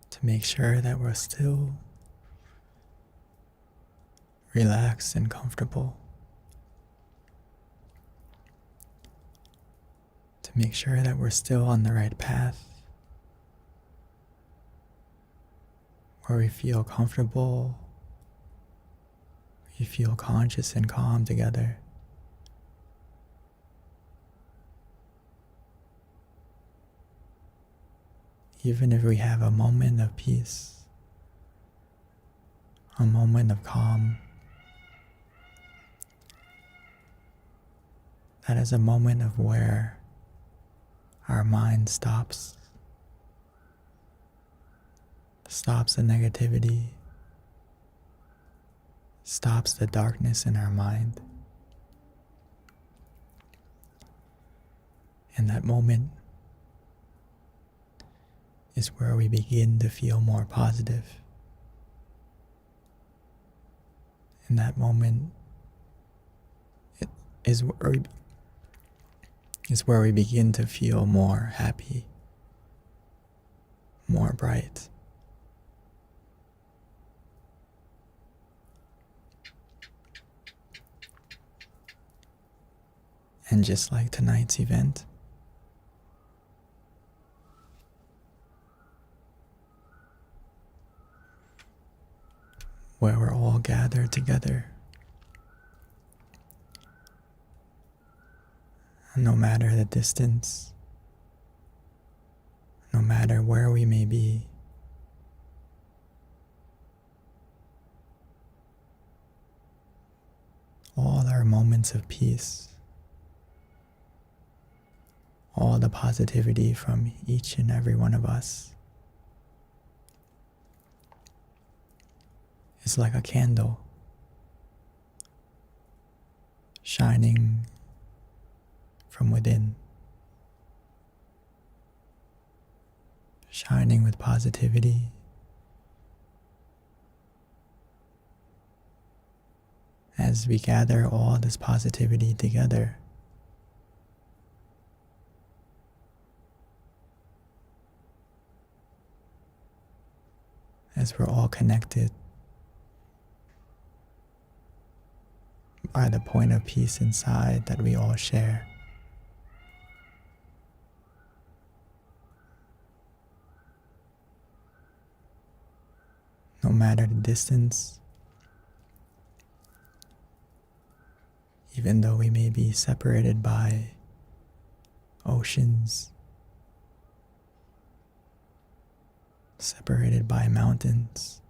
to make sure that we're still relaxed and comfortable, to make sure that we're still on the right path, where we feel comfortable, we feel conscious and calm together. Even if we have a moment of peace, a moment of calm, that is a moment of where our mind stops the negativity, stops the darkness in our mind. And that moment is where we begin to feel more positive. In that moment is where we begin to feel more happy, more bright. And just like tonight's event, where we're all gathered together, no matter the distance, no matter where we may be, all our moments of peace, all the positivity from each and every one of us is like a candle shining from within, shining with positivity, as we gather all this positivity together. As we're all connected by the point of peace inside that we all share. No matter the distance, even though we may be separated by oceans, separated by mountains,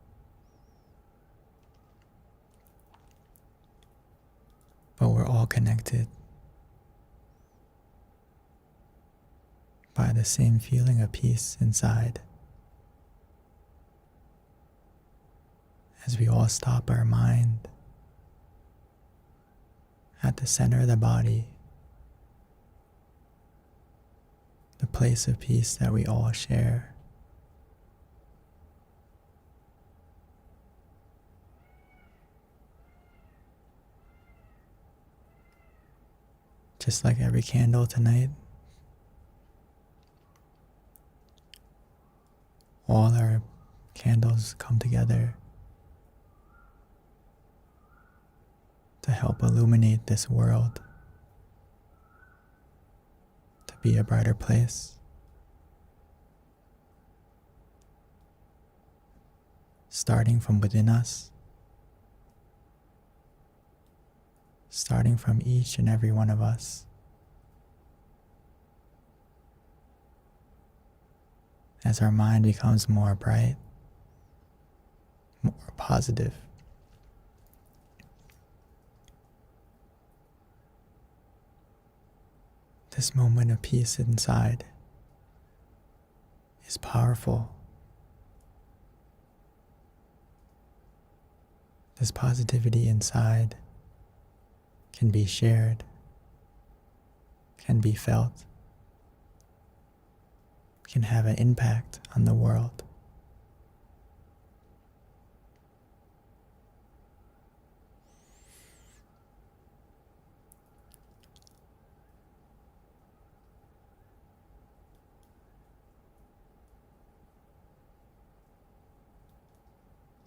but we're all connected by the same feeling of peace inside. As we all stop our mind at the center of the body, the place of peace that we all share. Just like every candle tonight, all our candles come together to help illuminate this world to be a brighter place. Starting from within us, starting from each and every one of us. As our mind becomes more bright, more positive, this moment of peace inside is powerful. This positivity inside can be shared, can be felt, can have an impact on the world.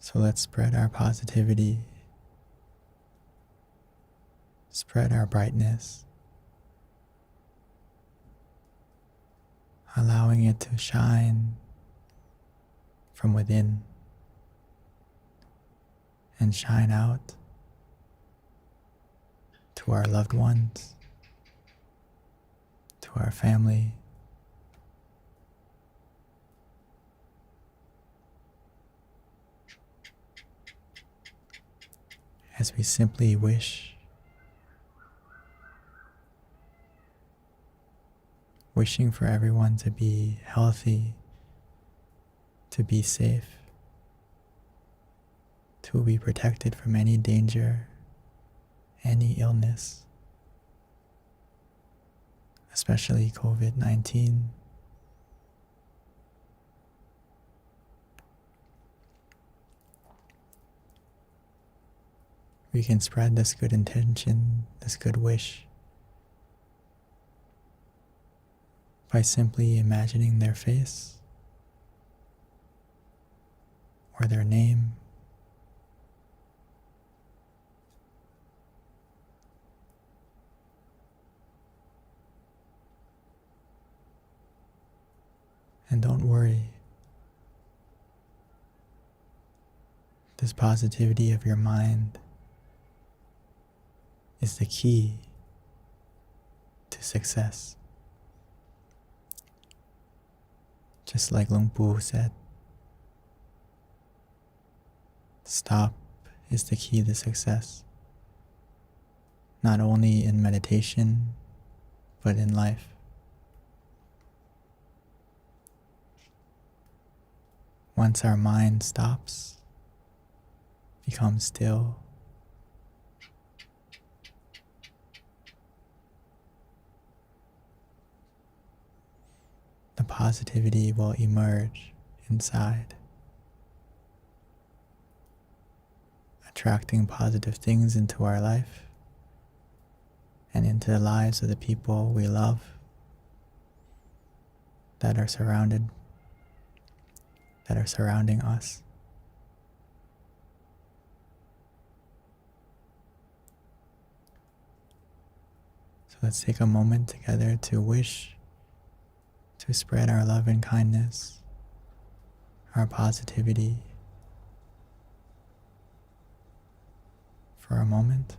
So let's spread our positivity, spread our brightness, allowing it to shine from within and shine out to our loved ones, to our family, as we simply wishing for everyone to be healthy, to be safe, to be protected from any danger, any illness, especially COVID-19. We can spread this good intention, this good wish, by simply imagining their face or their name, and don't worry. This positivity of your mind is the key to success. Just like Luang Pu said, stop is the key to success, not only in meditation, but in life. Once our mind stops, becomes still, the positivity will emerge inside, attracting positive things into our life and into the lives of the people we love that are surrounding us. So let's take a moment together to wish to spread our love and kindness, our positivity for a moment.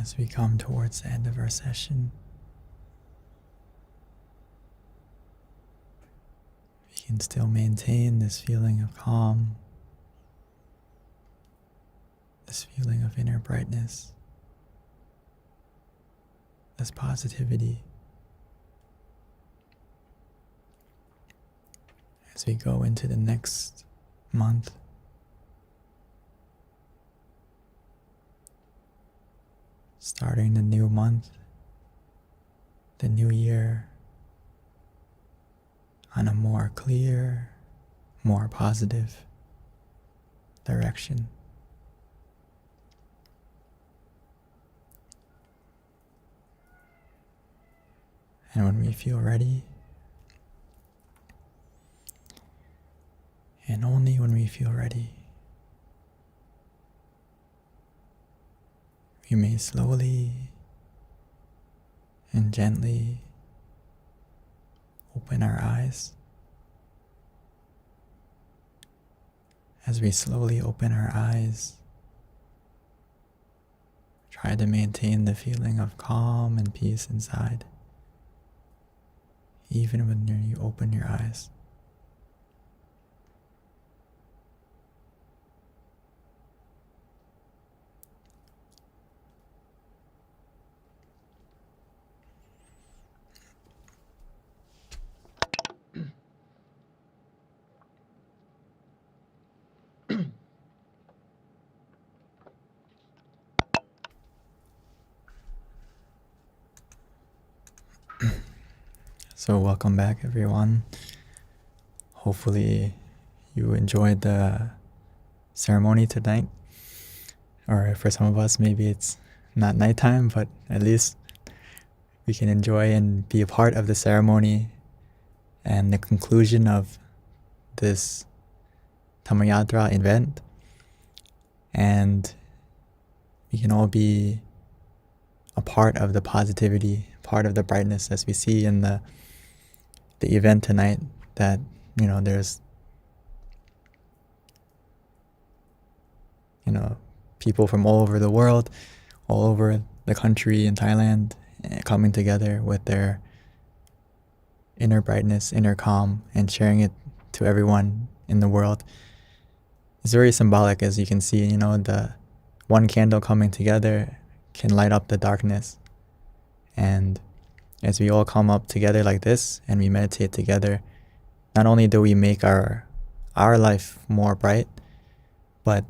As we come towards the end of our session, we can still maintain this feeling of calm, this feeling of inner brightness, this positivity. As we go into the next month, starting the new month, the new year, on a more clear, more positive direction. And when we feel ready, and only when we feel ready, we may slowly and gently open our eyes. As we slowly open our eyes, try to maintain the feeling of calm and peace inside, even when you open your eyes. So welcome back, everyone. Hopefully you enjoyed the ceremony tonight. Or for some of us, maybe it's not nighttime, but at least we can enjoy and be a part of the ceremony and the conclusion of this Thamayatra event. And we can all be a part of the positivity, part of the brightness, as we see in the event tonight, that there's people from all over the world, all over the country in Thailand, coming together with their inner brightness, inner calm, and sharing it to everyone in the world. It's very symbolic, as you can see. The one candle coming together can light up the darkness. And as we all come up together like this and we meditate together, not only do we make our life more bright, but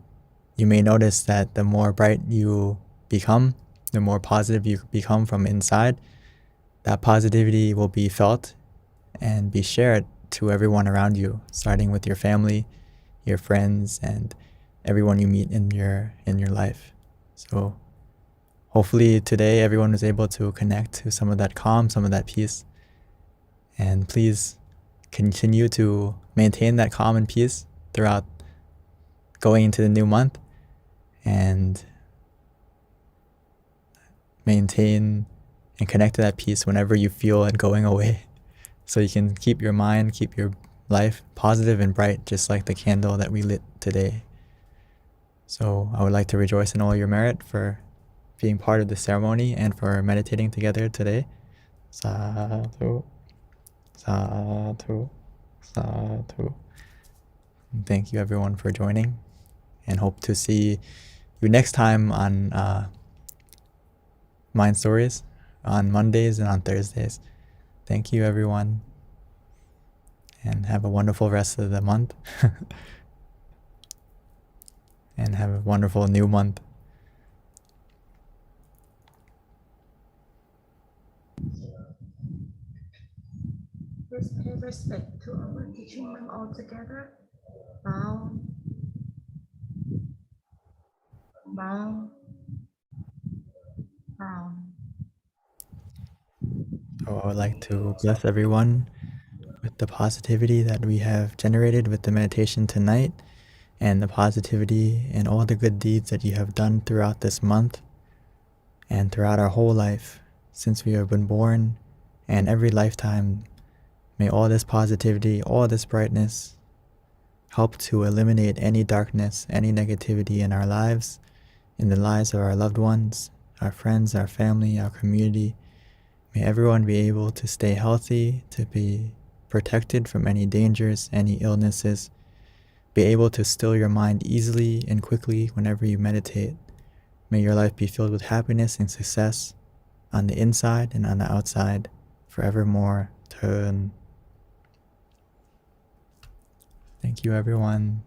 you may notice that the more bright you become, the more positive you become from inside, that positivity will be felt and be shared to everyone around you, starting with your family, your friends, and everyone you meet in your life. So hopefully today everyone was able to connect to some of that calm, some of that peace. And please continue to maintain that calm and peace throughout going into the new month, and maintain and connect to that peace whenever you feel it going away, so you can keep your mind, keep your life positive and bright, just like the candle that we lit today. So I would like to rejoice in all your merit for being part of the ceremony and for meditating together today. Sadhu, sadhu, sadhu. And thank you everyone for joining, and hope to see you next time on Mind Stories on Mondays and on Thursdays. Thank you everyone, and have a wonderful rest of the month and have a wonderful new month. Let's pay respect to our teaching monk all together. Bow. Bow. Bow. So I would like to bless everyone with the positivity that we have generated with the meditation tonight, and the positivity and all the good deeds that you have done throughout this month and throughout our whole life since we have been born, and every lifetime. May all this positivity, all this brightness help to eliminate any darkness, any negativity in our lives, in the lives of our loved ones, our friends, our family, our community. May everyone be able to stay healthy, to be protected from any dangers, any illnesses, be able to still your mind easily and quickly whenever you meditate. May your life be filled with happiness and success on the inside and on the outside, forevermore. Turn. Thank you, everyone.